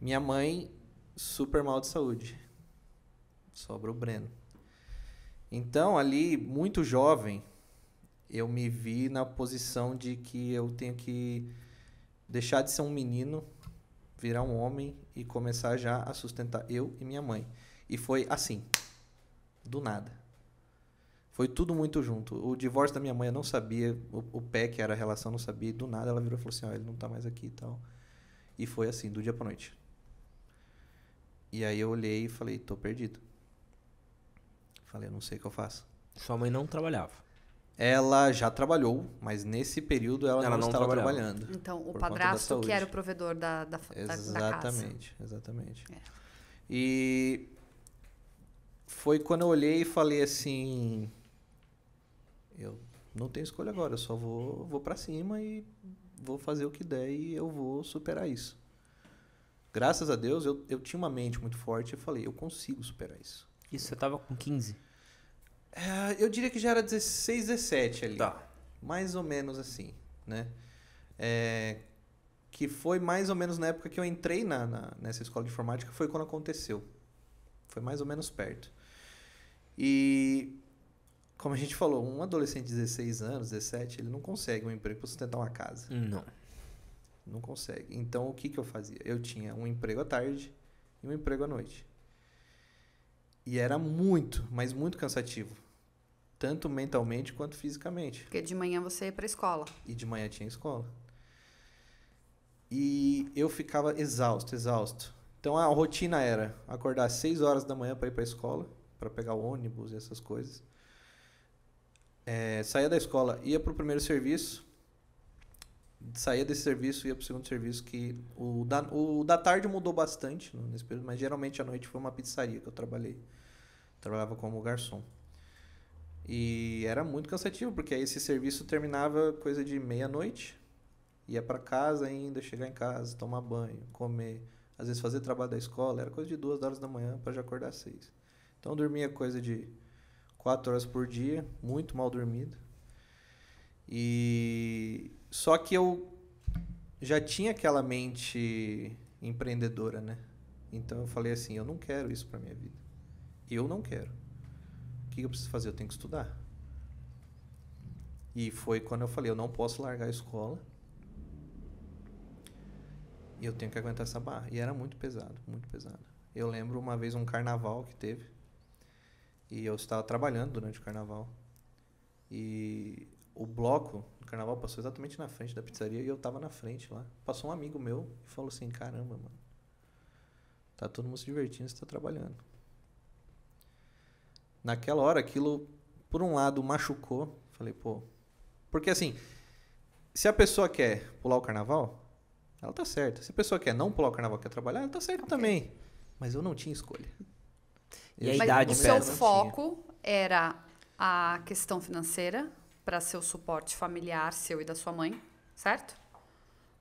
Minha mãe, super mal de saúde. Sobra o Breno. Então, ali, muito jovem, eu me vi na posição de que eu tenho que deixar de ser um menino, virar um homem e começar já a sustentar eu e minha mãe. E foi assim, do nada. Foi tudo muito junto. O divórcio da minha mãe eu não sabia, o pé que era a relação eu não sabia, e do nada ela virou e falou assim, ele não tá mais aqui e tal. E foi assim, do dia pra noite. E aí eu olhei e falei, tô perdido. Falei, eu não sei o que eu faço. Sua mãe não trabalhava? Ela já trabalhou, mas nesse período ela não estava trabalhando. Então, o padrasto que era o provedor da casa. Exatamente. E foi quando eu olhei e falei assim, eu não tenho escolha agora, eu só vou pra cima e vou fazer o que der e eu vou superar isso. Graças a Deus, eu tinha uma mente muito forte e falei, eu consigo superar isso. Isso, você tava com 15? Eu diria que já era 16, 17 ali. Tá. Mais ou menos assim, né? Que foi mais ou menos na época que eu entrei nessa escola de informática, foi quando aconteceu. Foi mais ou menos perto. E, como a gente falou, um adolescente de 16 anos, 17, ele não consegue um emprego para sustentar uma casa. Não consegue. Então, o que eu fazia? Eu tinha um emprego à tarde e um emprego à noite. E era muito, mas muito cansativo. Tanto mentalmente quanto fisicamente. Porque de manhã você ia para a escola. E de manhã tinha escola. E eu ficava exausto. Então a rotina era acordar às 6 horas da manhã para ir para a escola, para pegar o ônibus e essas coisas. Saía da escola, ia para o primeiro serviço, saía desse serviço, ia para o segundo serviço, que o da tarde mudou bastante nesse período, mas geralmente à noite foi uma pizzaria que eu trabalhei. Trabalhava como garçom. E era muito cansativo, porque aí esse serviço terminava coisa de meia-noite. Ia para casa ainda, chegar em casa, tomar banho, comer. Às vezes fazer trabalho da escola, era coisa de 2 horas da manhã para já acordar às 6. Então eu dormia coisa de 4 horas por dia, muito mal dormido. E só que eu já tinha aquela mente empreendedora, né? Então eu falei assim, eu não quero isso para minha vida. Eu não quero. O que eu preciso fazer? Eu tenho que estudar. E foi quando eu falei, eu não posso largar a escola. E eu tenho que aguentar essa barra. E era muito pesado, muito pesado. Eu lembro uma vez um carnaval que teve. E eu estava trabalhando durante o carnaval. E o bloco do carnaval passou exatamente na frente da pizzaria e eu estava na frente lá. Passou um amigo meu e falou assim, caramba, mano. Tá todo mundo se divertindo, você tá trabalhando. Naquela hora, aquilo, por um lado, machucou. Falei, pô... Porque assim, se a pessoa quer pular o carnaval, ela tá certa. Se a pessoa quer não pular o carnaval, quer trabalhar, ela tá certa também. Mas eu não tinha escolha. E a Mas idade o pesa. seu foco era a questão financeira para seu suporte familiar, seu e da sua mãe, certo?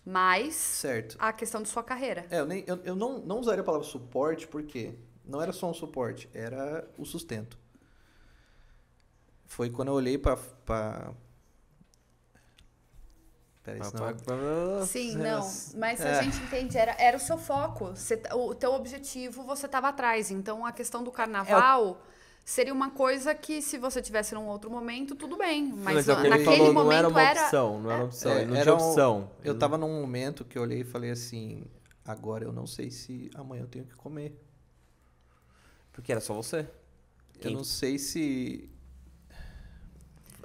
Mas Certo. a questão de sua carreira. Eu não usaria a palavra suporte porque não era só um suporte, era o sustento. Foi quando eu olhei pra... Peraí, senão... Sim, não. Mas a gente entende, era o seu foco. O teu objetivo, você estava atrás. Então, a questão do carnaval seria uma coisa que, se você tivesse num outro momento, tudo bem. Mas é o que ele naquele falou, momento não era uma opção, não era uma opção, ele não tinha opção. Eu tava num momento que eu olhei e falei assim, agora eu não sei se amanhã eu tenho que comer. Porque era só você. Eu não sei se...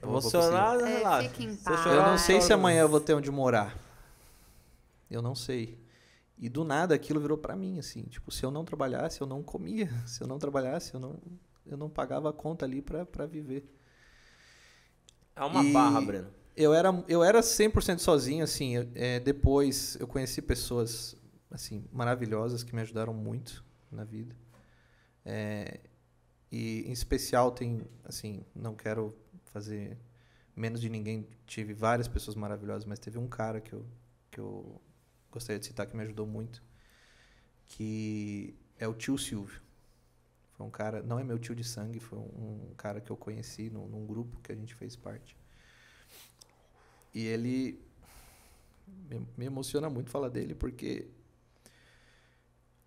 Emocionado, relaxa. Fique em paz. Eu não sei se amanhã eu vou ter onde morar. Eu não sei. E do nada aquilo virou pra mim, assim. Tipo, se eu não trabalhasse, eu não comia. Se eu não trabalhasse, eu não pagava a conta ali pra viver. É uma barra, Breno. Eu era 100% sozinho, assim. Depois eu conheci pessoas, assim, maravilhosas que me ajudaram muito na vida. E em especial tem, assim, não quero fazer menos de ninguém. Tive várias pessoas maravilhosas, mas teve um cara que eu gostaria de citar que me ajudou muito, que é o tio Silvio. Foi um cara, não é meu tio de sangue, foi um cara que eu conheci num grupo que a gente fez parte. E ele me emociona muito falar dele, porque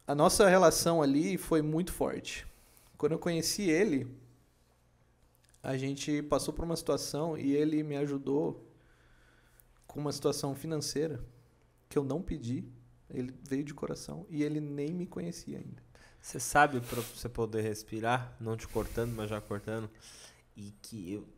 a nossa relação ali foi muito forte. Quando eu conheci ele, a gente passou por uma situação e ele me ajudou com uma situação financeira que eu não pedi. Ele veio de coração e ele nem me conhecia ainda. Você sabe, para você poder respirar, não te cortando, mas já cortando, e que eu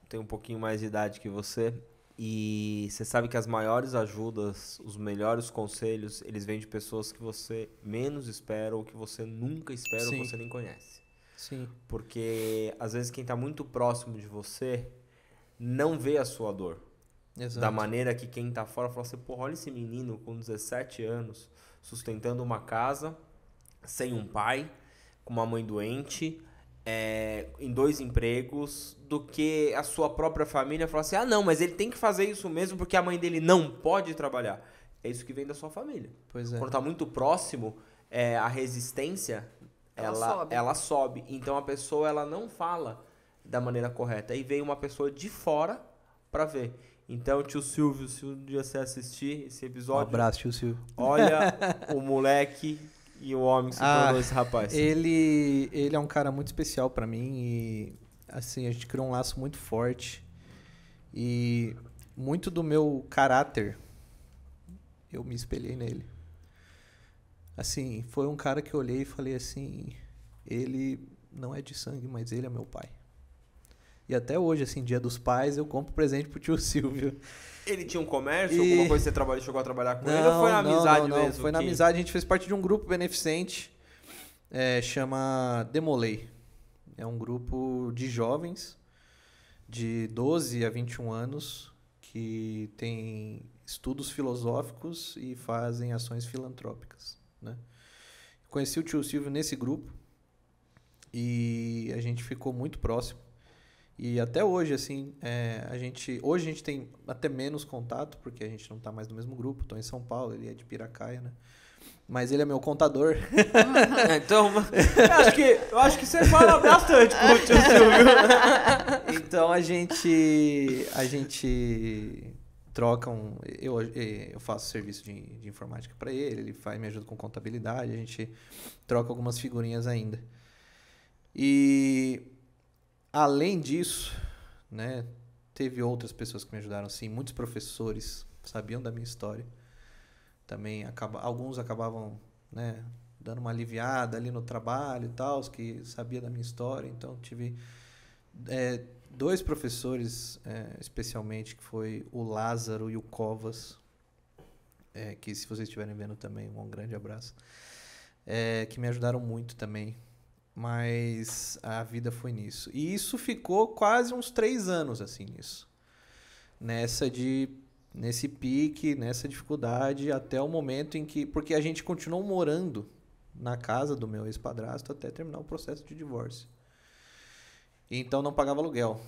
tenho um pouquinho mais de idade que você, e você sabe que as maiores ajudas, os melhores conselhos, eles vêm de pessoas que você menos espera ou que você nunca espera ou que você nem conhece. Sim. Porque às vezes quem está muito próximo de você não vê a sua dor. Exato. Da maneira que quem está fora fala assim, porra, olha esse menino com 17 anos sustentando uma casa, sem um pai, com uma mãe doente, em 2 empregos, do que a sua própria família falar assim, não, mas ele tem que fazer isso mesmo porque a mãe dele não pode trabalhar. É isso que vem da sua família. Pois é. Quando está muito próximo, a resistência... Ela sobe. Então a pessoa ela não fala da maneira correta. Aí vem uma pessoa de fora pra ver. Então, tio Silvio, se um dia você assistir esse episódio... Um abraço, tio Silvio. Olha o moleque e o homem que se tornou esse rapaz. Ele é um cara muito especial pra mim e, assim, a gente criou um laço muito forte. E muito do meu caráter, eu me espelhei nele. Assim, foi um cara que eu olhei e falei assim, ele não é de sangue, mas ele é meu pai. E até hoje, assim, dia dos pais, eu compro presente pro tio Silvio. Ele tinha um comércio? Alguma coisa que você chegou a trabalhar com ele? Ou foi na amizade mesmo? Foi na amizade. A gente fez parte de um grupo beneficente, chama Demolei. É um grupo de jovens de 12 a 21 anos que tem estudos filosóficos e fazem ações filantrópicas, né? Conheci o tio Silvio nesse grupo e a gente ficou muito próximo. E até hoje, assim, hoje a gente tem até menos contato, porque a gente não tá mais no mesmo grupo. Tô em São Paulo, ele é de Piracaia, né? Mas ele é meu contador. Então, eu acho que você fala bastante com o tio Silvio. Então a gente troca eu faço serviço de informática para ele me ajuda com contabilidade, a gente troca algumas figurinhas ainda. E além disso, né, teve outras pessoas que me ajudaram, sim, muitos professores sabiam da minha história. Também alguns acabavam, né, dando uma aliviada ali no trabalho e tal, os que sabiam da minha história. Então tive 2 professores, especialmente, que foi o Lázaro e o Covas, que se vocês estiverem vendo também, um grande abraço, que me ajudaram muito também. Mas a vida foi nisso. E isso ficou quase uns 3 anos, assim, nisso. Nesse pique, nessa dificuldade, até o momento em que... Porque a gente continuou morando na casa do meu ex-padrasto até terminar o processo de divórcio. Então não pagava aluguel.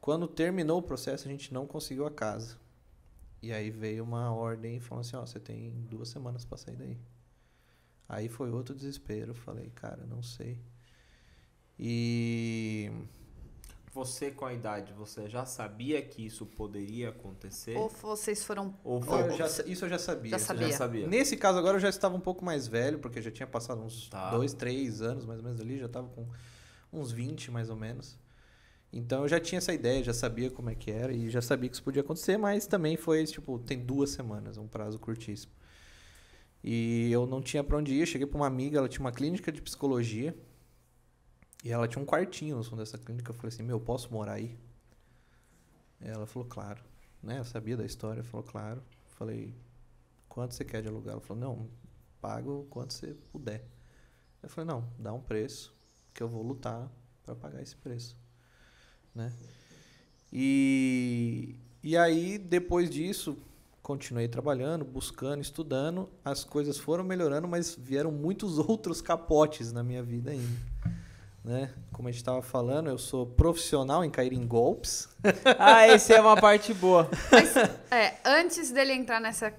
Quando terminou o processo, a gente não conseguiu a casa. E aí veio uma ordem falando assim, você tem 2 semanas para sair daí. Aí foi outro desespero. Falei, cara, não sei. E... Você, com a idade, você já sabia que isso poderia acontecer? Ou vocês foram... Isso eu já sabia. Já sabia. Nesse caso agora eu já estava um pouco mais velho, porque já tinha passado uns 2, 3 anos mais ou menos ali, já estava com uns 20 mais ou menos. Então eu já tinha essa ideia, já sabia como é que era e já sabia que isso podia acontecer, mas também foi, tem 2 semanas, um prazo curtíssimo. E eu não tinha para onde ir, cheguei para uma amiga, ela tinha uma clínica de psicologia. E ela tinha um quartinho no fundo dessa clínica. Eu falei assim, posso morar aí? Ela falou, claro. Né? Eu sabia da história, falou, claro. Falei, quanto você quer de alugar? Ela falou, não, pago quanto você puder. Eu falei, não, dá um preço que eu vou lutar para pagar esse preço. Né? E aí, depois disso, continuei trabalhando, buscando, estudando. As coisas foram melhorando, mas vieram muitos outros capotes na minha vida ainda. Né? Como a gente estava falando, eu sou profissional em cair em golpes. Essa é uma parte boa. Mas, antes dele entrar nessa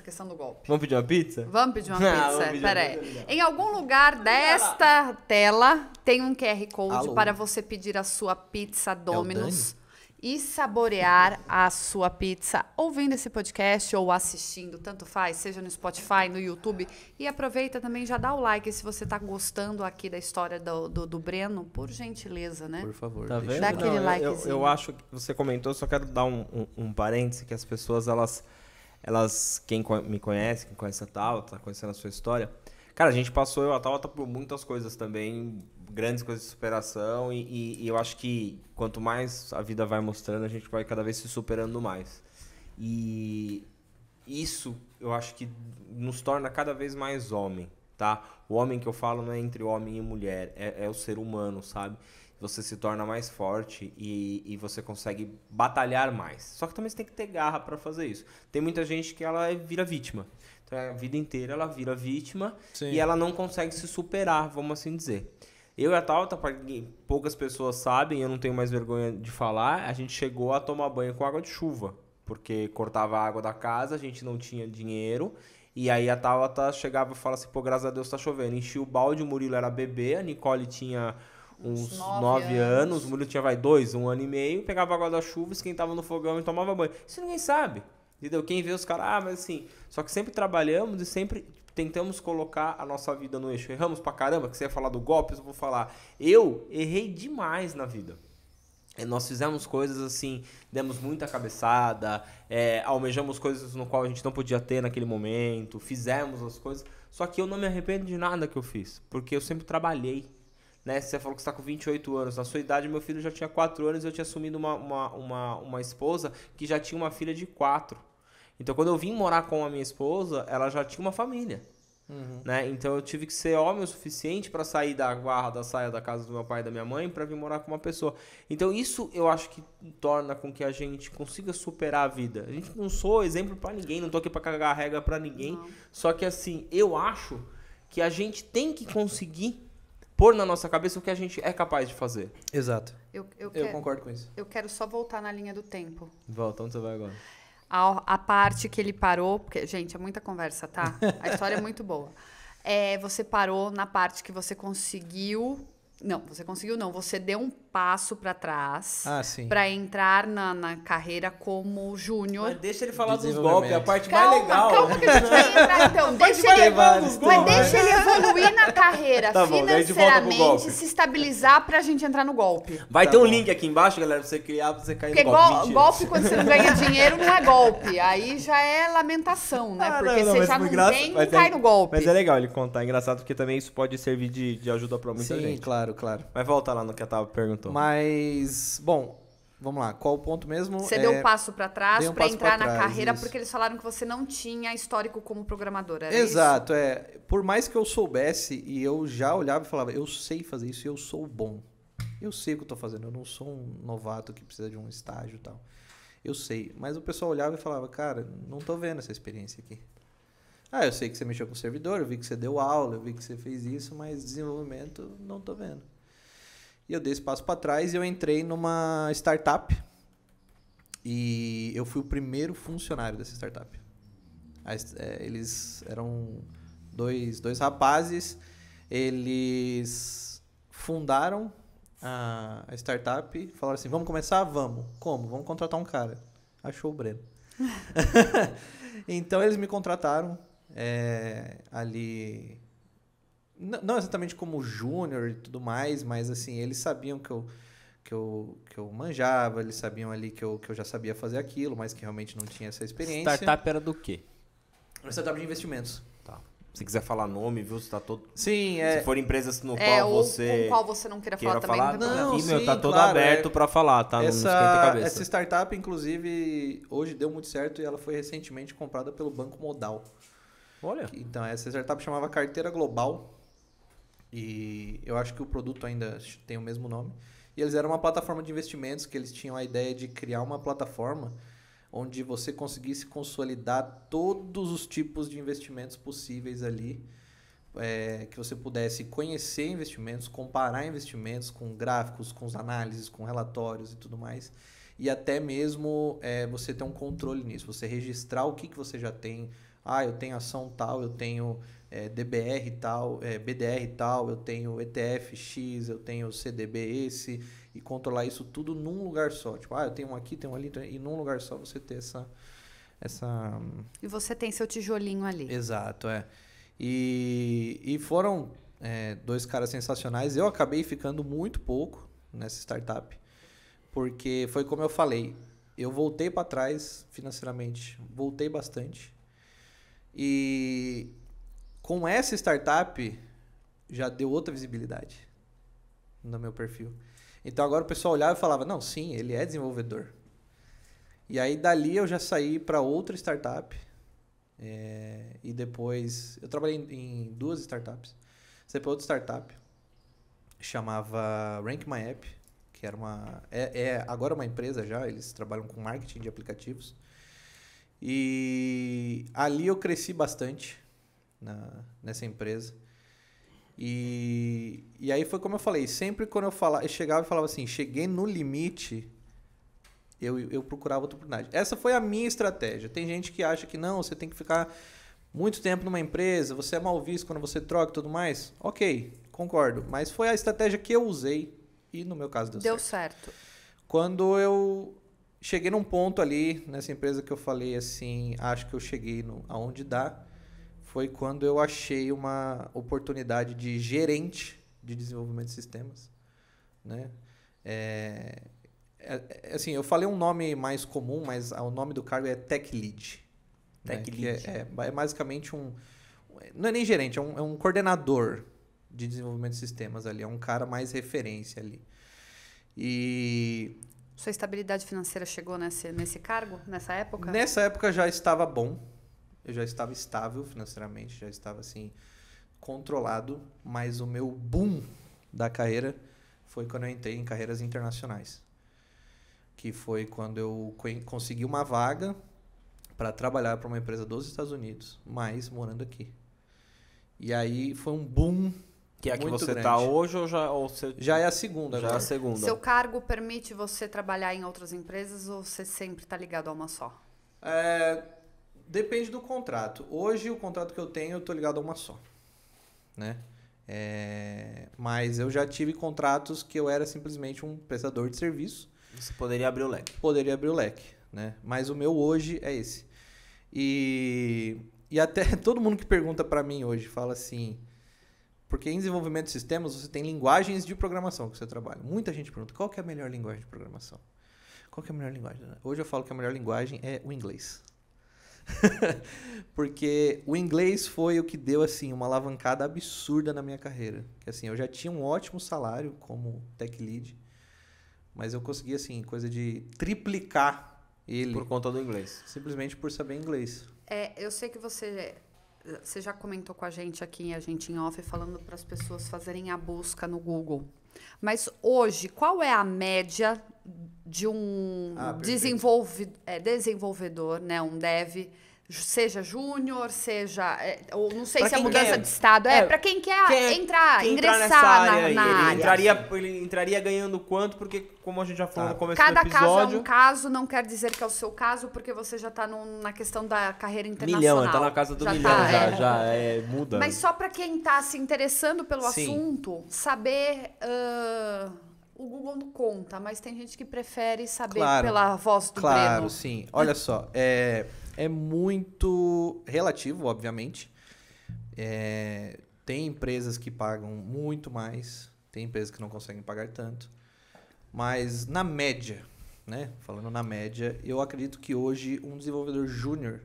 questão do golpe. Vamos pedir uma pizza? Vamos pedir uma pizza? Pera aí. Em algum lugar desta tela tem um QR Code para você pedir a sua pizza Domino's e saborear a sua pizza ouvindo esse podcast ou assistindo, tanto faz, seja no Spotify, no YouTube. E aproveita também, já dá o like se você tá gostando aqui da história do Breno, por gentileza, né? Por favor. Tá vendo? Dá aquele likezinho. Eu acho que você comentou, só quero dar um parêntese, que as pessoas, elas quem me conhece, quem conhece a Tauta, tá conhecendo a sua história, cara, a gente passou, eu e a Tauta, por muitas coisas também, grandes coisas de superação, e eu acho que quanto mais a vida vai mostrando, a gente vai cada vez se superando mais. E isso, eu acho que nos torna cada vez mais homem, tá? O homem que eu falo não é entre homem e mulher, é o ser humano, sabe? Você se torna mais forte e você consegue batalhar mais. Só que também você tem que ter garra para fazer isso. Tem muita gente que ela vira vítima. Então, a vida inteira ela vira vítima. Sim. E ela não consegue se superar, vamos assim dizer. Eu e a Tauta, poucas pessoas sabem, eu não tenho mais vergonha de falar, a gente chegou a tomar banho com água de chuva, porque cortava a água da casa, a gente não tinha dinheiro, e aí a Tauta chegava e falava assim, graças a Deus tá chovendo. Enchia o balde, o Murilo era bebê, a Nicole tinha uns 9 anos, o Murilo tinha 1 ano e meio, pegava a água da chuva, esquentava no fogão e tomava banho. Isso ninguém sabe, entendeu? Quem vê os caras, mas assim, só que sempre trabalhamos e sempre... tentamos colocar a nossa vida no eixo. Erramos pra caramba, que você ia falar do golpe, eu vou falar. Eu errei demais na vida. Nós fizemos coisas assim, demos muita cabeçada, almejamos coisas no qual a gente não podia ter naquele momento, fizemos as coisas. Só que eu não me arrependo de nada que eu fiz, porque eu sempre trabalhei. Né? Você falou que você está com 28 anos. Na sua idade, meu filho já tinha 4 anos e eu tinha assumido uma esposa que já tinha uma filha de 4. Então, quando eu vim morar com a minha esposa, ela já tinha uma família. Uhum. Né? Então, eu tive que ser homem o suficiente para sair da barra da saia da casa do meu pai e da minha mãe para vir morar com uma pessoa. Então, isso eu acho que torna com que a gente consiga superar a vida. A gente não sou exemplo para ninguém, não tô aqui para cagar a regra para ninguém. Não. Só que, assim, eu acho que a gente tem que conseguir pôr na nossa cabeça o que a gente é capaz de fazer. Exato. Eu Concordo com isso. Eu quero só voltar na linha do tempo. Volta, onde você vai agora? A parte que ele parou, porque, gente, é muita conversa, tá? A história é muito boa. Você parou na parte que você conseguiu... Não, você conseguiu não. Você deu um passo para trás para entrar na carreira como júnior. Mas deixa ele falar dos golpes, a parte mais legal. Calma que a gente vai entrar, então. Deixa ele evoluir na carreira financeiramente, se estabilizar pra gente entrar no golpe. Vai ter um link aqui embaixo, galera, pra você criar, pra você cair no golpe. Porque golpe, quando você não ganha dinheiro, não é golpe. Aí já é lamentação, né? Porque você já não tem, não cai no golpe. Mas é legal ele contar. É engraçado porque também isso pode servir de ajuda pra muita gente. Sim, claro. Mas volta lá no que a Tava perguntou. Mas, bom, vamos lá. Qual o ponto mesmo? Você deu um passo pra trás pra entrar na carreira, isso. porque eles falaram que você não tinha histórico como programador, era Exato, Por mais que eu soubesse, e eu já olhava e falava, eu sei fazer isso e eu sou bom. Eu sei o que eu tô fazendo, eu não sou um novato que precisa de um estágio e tal. Eu sei. Mas o pessoal olhava e falava, cara, não tô vendo essa experiência aqui. Eu sei que você mexeu com o servidor, eu vi que você deu aula, eu vi que você fez isso, mas desenvolvimento não tô vendo. E eu dei esse passo para trás e eu entrei numa startup e eu fui o primeiro funcionário dessa startup. Eles eram dois rapazes, eles fundaram a startup, falaram assim, vamos começar? Vamos. Como? Vamos contratar um cara. Achou o Breno. Então eles me contrataram ali... Não exatamente como júnior e tudo mais, mas assim, eles sabiam que eu manjava, eles sabiam ali que eu já sabia fazer aquilo, mas que realmente não tinha essa experiência. Startup era do quê? Uma startup de investimentos. Tá. Se quiser falar nome, viu? Se tá todo... Sim, Se for empresas no qual você... com qual você não queira falar também. Não, sim, tá todo claro, aberto pra falar, tá? Não esquenta a cabeça. Essa startup, inclusive, hoje deu muito certo e ela foi recentemente comprada pelo Banco Modal. Olha. Então, essa startup chamava Carteira Global. E eu acho que o produto ainda tem o mesmo nome. E eles eram uma plataforma de investimentos que eles tinham a ideia de criar uma plataforma onde você conseguisse consolidar todos os tipos de investimentos possíveis ali. Que você pudesse conhecer investimentos, comparar investimentos com gráficos, com análises, com relatórios e tudo mais. E até mesmo você ter um controle nisso. Você registrar o que você já tem. Eu tenho ação tal, eu tenho DBR tal, BDR tal, eu tenho ETF X, eu tenho CDB esse, e controlar isso tudo num lugar só. Tipo, eu tenho um aqui, tenho um ali, e num lugar só você ter essa... E você tem seu tijolinho ali. Exato, E foram dois caras sensacionais. Eu acabei ficando muito pouco nessa startup, porque foi como eu falei, eu voltei para trás financeiramente, voltei bastante. E com essa startup já deu outra visibilidade no meu perfil. Então agora o pessoal olhava e falava, não, sim, ele é desenvolvedor. E aí dali eu já saí para outra startup. E depois eu trabalhei em duas startups. Saí para outra startup, chamava Rank My App, que era agora uma empresa já, eles trabalham com marketing de aplicativos. E ali eu cresci bastante nessa empresa. E aí foi como eu falei, sempre quando eu chegava e falava assim, cheguei no limite, eu procurava outra oportunidade. Essa foi a minha estratégia. Tem gente que acha que não, você tem que ficar muito tempo numa empresa, você é mal visto quando você troca e tudo mais. Ok, concordo. Mas foi a estratégia que eu usei e no meu caso deu certo. Quando eu cheguei num ponto ali nessa empresa que eu falei assim, acho que eu cheguei aonde dá, foi quando eu achei uma oportunidade de gerente de desenvolvimento de sistemas, né? Assim, eu falei um nome mais comum, mas o nome do cargo é Tech Lead. Tech Lead. É basicamente não é nem gerente, é um coordenador de desenvolvimento de sistemas ali, é um cara mais referência ali. E sua estabilidade financeira chegou nesse cargo, nessa época? Nessa época já estava bom. Eu já estava estável financeiramente, já estava assim, controlado. Mas o meu boom da carreira foi quando eu entrei em carreiras internacionais. Que foi quando eu consegui uma vaga para trabalhar para uma empresa dos Estados Unidos, mas morando aqui. E aí foi um boom Que é a que muito você grande. tá hoje ou você... Já é a segunda Já é agora. a segunda. Seu cargo permite você trabalhar em outras empresas ou você sempre está ligado a uma só? Depende do contrato. Hoje, o contrato que eu tenho, eu tô ligado a uma só, né? Mas eu já tive contratos que eu era simplesmente um prestador de serviço. Você poderia abrir o leque. Poderia abrir o leque, né? Mas o meu hoje é esse. E até todo mundo que pergunta para mim hoje fala assim... Porque em desenvolvimento de sistemas, você tem linguagens de programação que você trabalha. Muita gente pergunta, qual que é a melhor linguagem de programação? Qual que é a melhor linguagem? Hoje eu falo que a melhor linguagem é o inglês. Porque o inglês foi o que deu, assim, uma alavancada absurda na minha carreira. Que, assim, eu já tinha um ótimo salário como tech lead, mas eu consegui, assim, coisa de triplicar ele. Por conta do inglês. Simplesmente por saber inglês. Eu sei que você já comentou com a gente aqui, a gente em off, falando para as pessoas fazerem a busca no Google. Mas hoje, qual é a média de um desenvolvedor, né, um dev, seja júnior, seja... ou não sei pra se é quem mudança quer, de estado. Para quem quer ingressar nessa área, na área. Ele entraria ganhando quanto? Porque, como a gente já falou no começo Cada do episódio... caso é um caso, não quer dizer que é o seu caso, porque você já está na questão da carreira internacional. Milhão, tá na casa do já milhão, muda. Mas só para quem está se interessando pelo Sim. assunto, saber... o Google não conta, mas tem gente que prefere saber pela voz do Claro, Breno. sim. Olha só, é muito relativo, obviamente. Tem empresas que pagam muito mais, tem empresas que não conseguem pagar tanto. Mas na média, né? Falando na média, eu acredito que hoje um desenvolvedor júnior,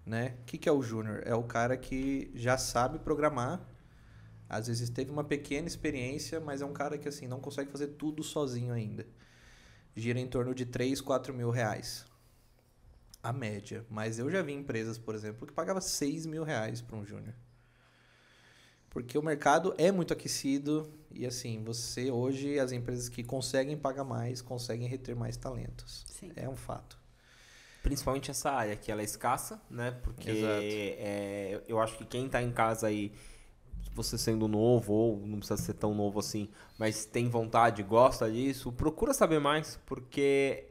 né? O que é o júnior? É o cara que já sabe programar. Às vezes teve uma pequena experiência, mas é um cara que assim não consegue fazer tudo sozinho ainda. Gira em torno de 3, 4 mil reais. A média. Mas eu já vi empresas, por exemplo, que pagava 6 mil reais para um júnior. Porque o mercado é muito aquecido e assim, você hoje, as empresas que conseguem pagar mais, conseguem reter mais talentos. Sim. É um fato. Principalmente essa área, que ela é escassa, né? Porque eu acho que quem tá em casa aí, você sendo novo, ou não precisa ser tão novo assim, mas tem vontade, gosta disso, procura saber mais, porque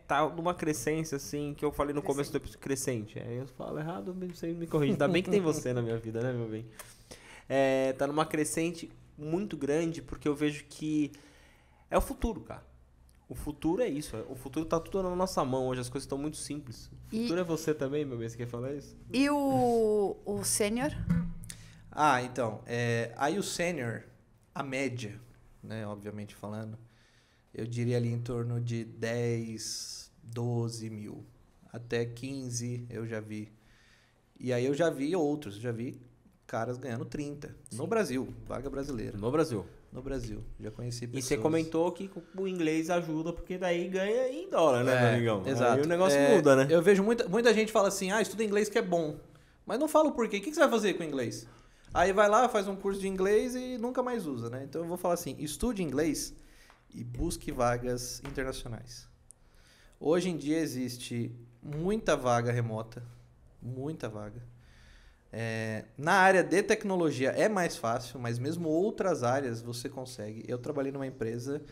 tá numa crescência, assim, que eu falei no começo do episódio, crescente. Aí eu falo errado, você me corrige. Ainda bem que tem você na minha vida, né, meu bem? Tá numa crescente muito grande, porque eu vejo que é o futuro, cara. O futuro é isso. O futuro tá tudo na nossa mão. Hoje as coisas estão muito simples. O futuro é você também, meu bem. Você quer falar isso? E o sênior? Então, aí o sênior, a média, né, obviamente falando, eu diria ali em torno de 10, 12 mil, até 15 eu já vi. E aí eu já vi outros, já vi caras ganhando 30, no Brasil, vaga brasileira. No Brasil. No Brasil, já conheci pessoas. E você comentou que o inglês ajuda, porque daí ganha em dólar, né, meu amigão? Exato. Aí o negócio muda, né? Eu vejo muita gente fala assim, estuda inglês que é bom. Mas não fala o porquê. O que você vai fazer com o inglês? Aí vai lá, faz um curso de inglês e nunca mais usa, né? Então eu vou falar assim, estude inglês e busque vagas internacionais. Hoje em dia existe muita vaga remota, muita vaga. Na área de tecnologia é mais fácil, mas mesmo outras áreas você consegue. Eu trabalhei numa empresa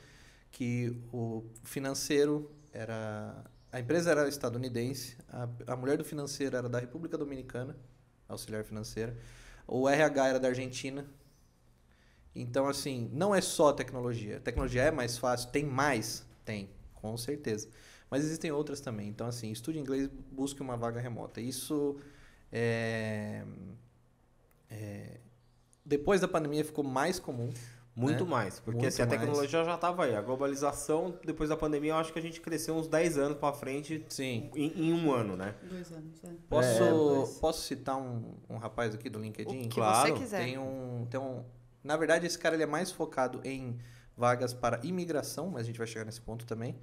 que o financeiro era... A empresa era estadunidense, a mulher do financeiro era da República Dominicana, auxiliar financeira. O RH era da Argentina. Então, assim, não é só tecnologia. Tecnologia é mais fácil. Tem mais? Tem, com certeza. Mas existem outras também. Então, assim, estude inglês, busque uma vaga remota. Isso, depois da pandemia, ficou mais comum. Muito né? mais, porque Muito assim, a mais. tecnologia já estava aí. A globalização, depois da pandemia, eu acho que a gente cresceu uns 10 anos para frente. Sim. Em um ano, né? 2 anos, Posso citar um rapaz aqui do LinkedIn? O que Claro. você quiser. Na verdade, esse cara ele é mais focado em vagas para imigração, mas a gente vai chegar nesse ponto também,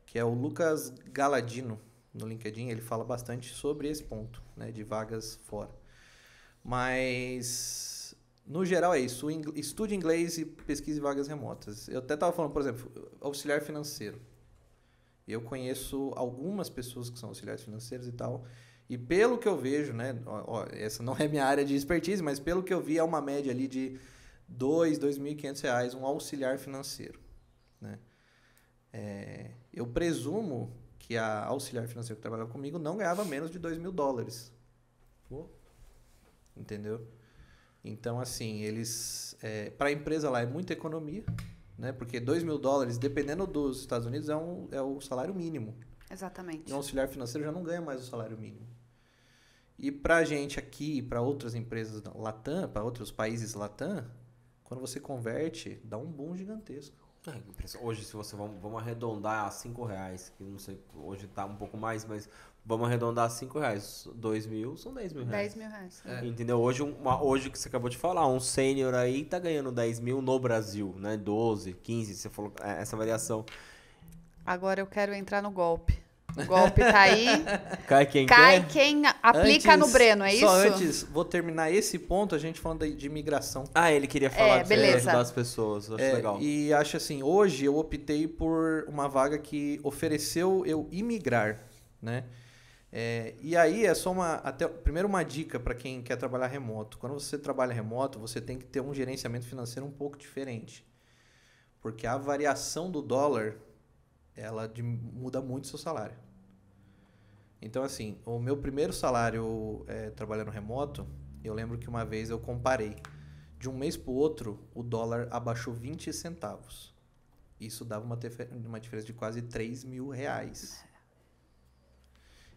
que é o Lucas Galadino, no LinkedIn. Ele fala bastante sobre esse ponto, né, de vagas fora. Mas, no geral, é isso. Estude inglês e pesquise vagas remotas. Eu até estava falando, por exemplo, auxiliar financeiro. Eu conheço algumas pessoas que são auxiliares financeiros e tal. E pelo que eu vejo, né, essa não é minha área de expertise, mas pelo que eu vi, é uma média ali de R$2.500 um auxiliar financeiro, né? Eu presumo que a auxiliar financeiro que trabalhava comigo não ganhava menos de $2.000. Entendeu? Então, assim, eles... para a empresa lá é muita economia, né? Porque $2.000, dependendo dos Estados Unidos, é o salário mínimo. Exatamente. E um auxiliar financeiro já não ganha mais o salário mínimo. E para a gente aqui, para outras empresas Latam, para outros países Latam, quando você converte, dá um boom gigantesco. Hoje, se você vamos arredondar a R$5, que não sei, hoje tá um pouco mais, mas vamos arredondar a R$5. 2.000 são R$10.000. R$10.000. Entendeu? Hoje que você acabou de falar, um sênior aí tá ganhando 10.000 no Brasil, né? 12, 15, você falou essa variação. Agora eu quero entrar no golpe. O golpe tá aí. Cai quem Cai quer? quem aplica no Breno, é isso? Só antes, vou terminar esse ponto, a gente falando de imigração. Ele queria falar de beleza. ajudar as pessoas, acho legal. E acho assim, hoje eu optei por uma vaga que ofereceu eu imigrar, né? E aí é só primeiro uma dica para quem quer trabalhar remoto. Quando você trabalha remoto, você tem que ter um gerenciamento financeiro um pouco diferente. Porque a variação do dólar, ela muda muito o seu salário. Então, assim, o meu primeiro salário trabalhando remoto, eu lembro que uma vez eu comparei. De um mês para o outro, o dólar abaixou 20 centavos. Isso dava uma diferença de quase R$3.000.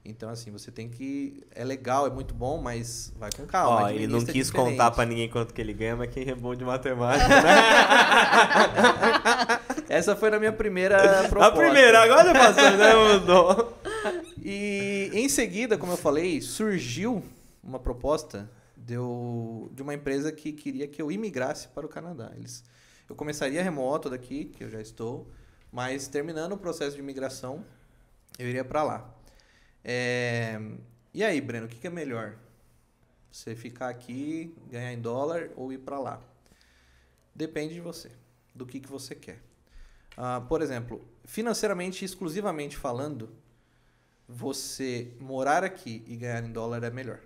Então, assim, você tem que... É legal, é muito bom, mas vai com calma. Ele não quis contar pra ninguém quanto que ele ganha, mas quem é bom de matemática, né? Essa foi na minha primeira proposta. A primeira, agora passou, né? Mudou. E em seguida, como eu falei, surgiu uma proposta de uma empresa que queria que eu imigrasse para o Canadá. Eu começaria remoto daqui, que eu já estou, mas terminando o processo de imigração, eu iria para lá. E aí, Breno, o que é melhor? Você ficar aqui, ganhar em dólar ou ir para lá? Depende de você, do que você quer. Por exemplo, financeiramente, exclusivamente falando, você morar aqui e ganhar em dólar é melhor.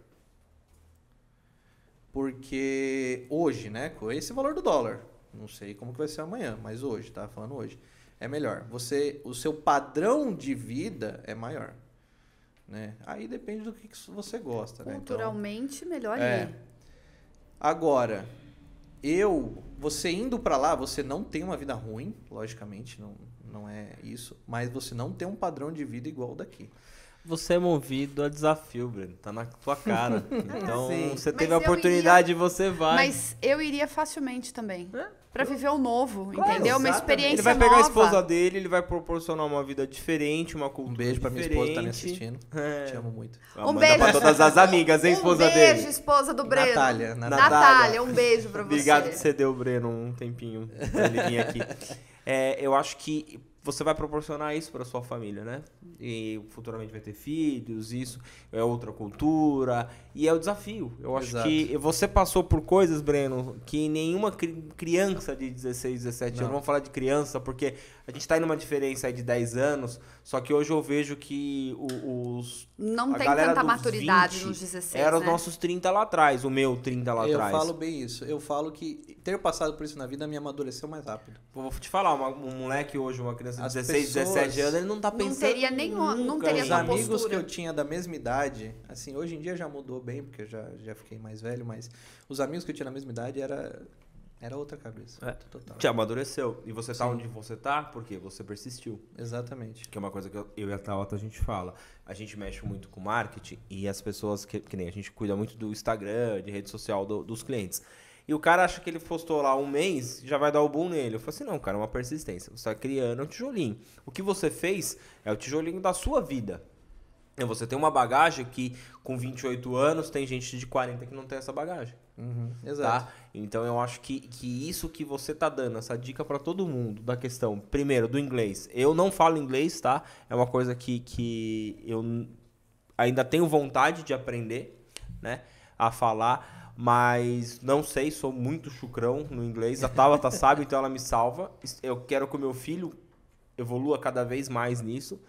Porque hoje, né, com esse valor do dólar, não sei como que vai ser amanhã, mas hoje, tá falando hoje, é melhor. O seu padrão de vida é maior. Né? Aí depende do que você gosta. Culturalmente, né? Então, melhor ir. Agora, você indo para lá, você não tem uma vida ruim, logicamente, não é isso, mas você não tem um padrão de vida igual daqui. Você é movido a desafio, Breno. Tá na tua cara. Então, você teve a Mas oportunidade e você vai. Mas eu iria facilmente também. Pra viver o novo, entendeu? Uma experiência Ele vai nova. pegar a esposa dele, ele vai proporcionar uma vida diferente, uma cultura Um beijo pra minha esposa que tá me diferente. assistindo. Te amo muito. Um beijo pra todas as amigas, hein, esposa dele? Um beijo, esposa do Breno. Natália. Natália, um beijo pra você. Obrigado que você deu, Breno, um tempinho pra ele vir aqui. Eu acho que você vai proporcionar isso para sua família, né? E futuramente vai ter filhos, isso é outra cultura e é o desafio. Eu acho que você passou por coisas, Breno, que nenhuma criança de 16, 17 anos, vamos falar de criança, porque a gente tá em uma diferença aí de 10 anos, só que hoje eu vejo que não a tem galera tanta dos maturidade 20 nos 16, era né? os nossos 30 lá atrás, o meu 30 lá atrás. Eu falo bem isso. Eu falo que ter passado por isso na vida me amadureceu mais rápido. Vou te falar, um moleque hoje, uma criança de As 16, pessoas 17 anos, ele não tá pensando. Não teria Os essa amigos postura. que eu tinha da mesma idade, assim, hoje em dia já mudou bem, porque eu já fiquei mais velho, mas os amigos que eu tinha na mesma idade era outra cabeça. Total. Te amadureceu. E você tá onde você tá porque você persistiu. Exatamente. Que é uma coisa que eu e a Tabata a gente fala. A gente mexe muito com marketing e as pessoas, que nem a gente cuida muito do Instagram, de rede social dos clientes. E o cara acha que ele postou lá um mês, já vai dar o boom nele. Eu falo assim, não, cara, é uma persistência. Você está criando um tijolinho. O que você fez é o tijolinho da sua vida. Você tem uma bagagem que, com 28 anos, tem gente de 40 que não tem essa bagagem. Exato. Tá? Então, eu acho que isso que você tá dando, essa dica para todo mundo, da questão, primeiro, do inglês. Eu não falo inglês, tá? É uma coisa que eu ainda tenho vontade de aprender, né? A falar, mas não sei, sou muito chucrão no inglês. A Tabata sabe, então ela me salva. Eu quero que o meu filho evolua cada vez mais nisso,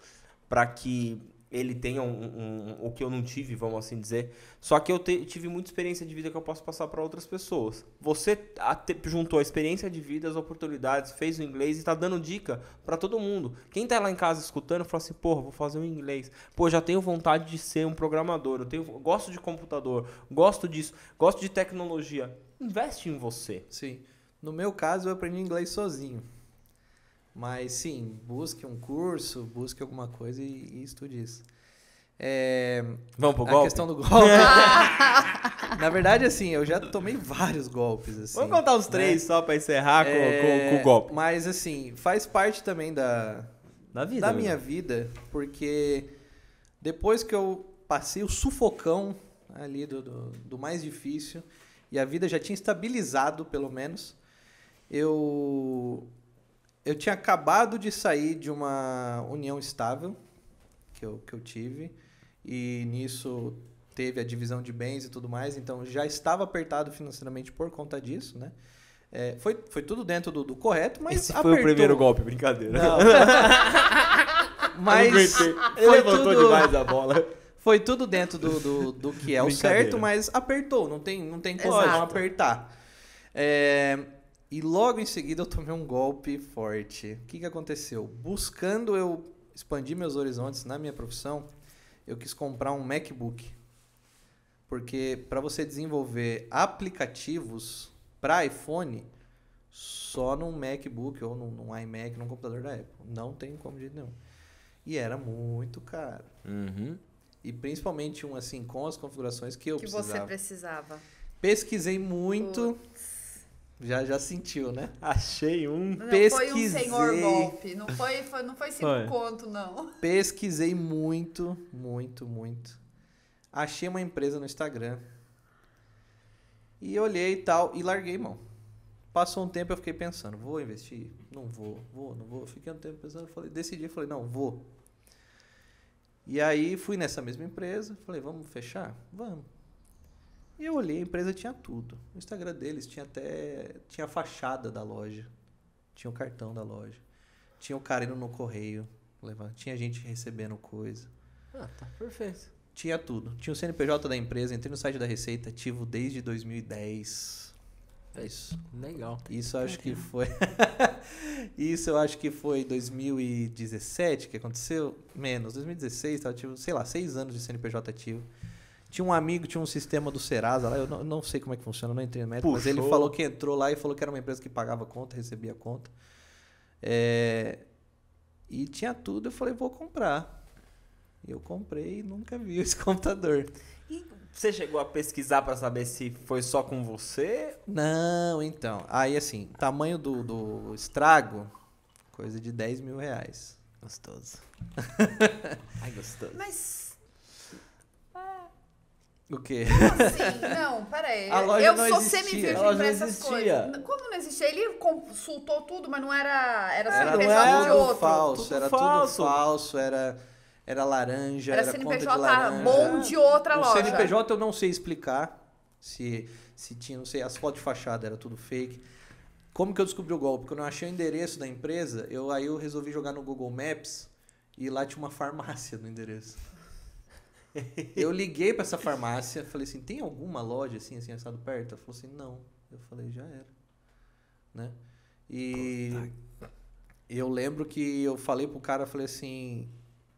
para que ele tenha o que eu não tive, vamos assim dizer. Só que eu tive muita experiência de vida que eu posso passar para outras pessoas. Você juntou a experiência de vida, as oportunidades, fez o inglês e tá dando dica para todo mundo. Quem tá lá em casa escutando, fala assim, porra, vou fazer o inglês. Pô, já tenho vontade de ser um programador, eu gosto de computador, gosto disso, gosto de tecnologia. Investe em você. Sim. No meu caso, eu aprendi inglês sozinho. Mas sim, busque um curso, busque alguma coisa e estude isso. Vamos pro golpe? A questão do golpe. Na verdade, assim, eu já tomei vários golpes. Assim, vamos contar os 3 só pra encerrar com o golpe. Mas assim, faz parte também da minha vida, porque depois que eu passei o sufocão ali do mais difícil e a vida já tinha estabilizado, pelo menos, eu tinha acabado de sair de uma união estável que eu tive, e nisso teve a divisão de bens e tudo mais, então já estava apertado financeiramente por conta disso, né? Foi tudo dentro do correto, mas esse foi o primeiro golpe, brincadeira. Não. Mas ele levantou demais a bola. Foi tudo dentro do que é o certo, mas apertou, não tem como não apertar. E logo em seguida eu tomei um golpe forte. O que aconteceu? Buscando eu expandir meus horizontes na minha profissão, eu quis comprar um MacBook. Porque para você desenvolver aplicativos para iPhone, só num MacBook ou num iMac, num computador da Apple. Não tem como de jeito nenhum. E era muito caro. Uhum. E principalmente um assim, com as configurações que eu precisava. Que você precisava. Pesquisei muito... Já sentiu, né? Achei um. Não pesquisei. foi um senhor golpe. Não foi 5 conto, não. Pesquisei muito, muito, muito. Achei uma empresa no Instagram. E olhei e tal, e larguei mão. Passou um tempo, eu fiquei pensando, vou investir? Não vou. Fiquei um tempo pensando, decidi, não, vou. E aí fui nessa mesma empresa, falei, vamos fechar? Vamos. E eu olhei, a empresa tinha tudo. O Instagram deles tinha a fachada da loja. Tinha o cartão da loja. Tinha o cara indo no correio. Tinha gente recebendo coisa. Ah, tá perfeito. Tinha tudo. Tinha o CNPJ da empresa. Entrei no site da Receita, ativo desde 2010. É isso. Legal. Isso eu acho que foi... Isso eu acho que foi 2017 que aconteceu. Menos. 2016, tava ativo, 6 anos de CNPJ ativo. Tinha um amigo, tinha um sistema do Serasa lá, eu não sei como é que funciona, não entrei no método, mas ele falou que entrou lá e falou que era uma empresa que pagava conta, recebia conta. E tinha tudo, eu falei, vou comprar. E eu comprei e nunca vi esse computador. E você chegou a pesquisar para saber se foi só com você? Não, então. Aí assim, tamanho do estrago, coisa de R$10 mil. Gostoso. Ai, gostoso. Mas... O quê? Assim, não, peraí. A loja eu não sou existia. semi-virgem A loja pra não essas existia. coisas. Como não existia? Ele consultou tudo, mas não era... Era Era CNPJ de tudo outro. falso, Tudo era falso. tudo falso, era laranja, Era era conta de CNPJ laranja. bom de outra O loja. CNPJ eu não sei explicar se tinha, não sei, as fotos de fachada era tudo fake. Como que eu descobri o golpe? Quando eu achei o endereço da empresa, aí eu resolvi jogar no Google Maps e lá tinha uma farmácia no endereço. Eu liguei pra essa farmácia, falei assim, tem alguma loja assim assado perto? Ela falou assim, não. Eu falei, já era. Né? E eu lembro que eu falei pro cara, falei assim,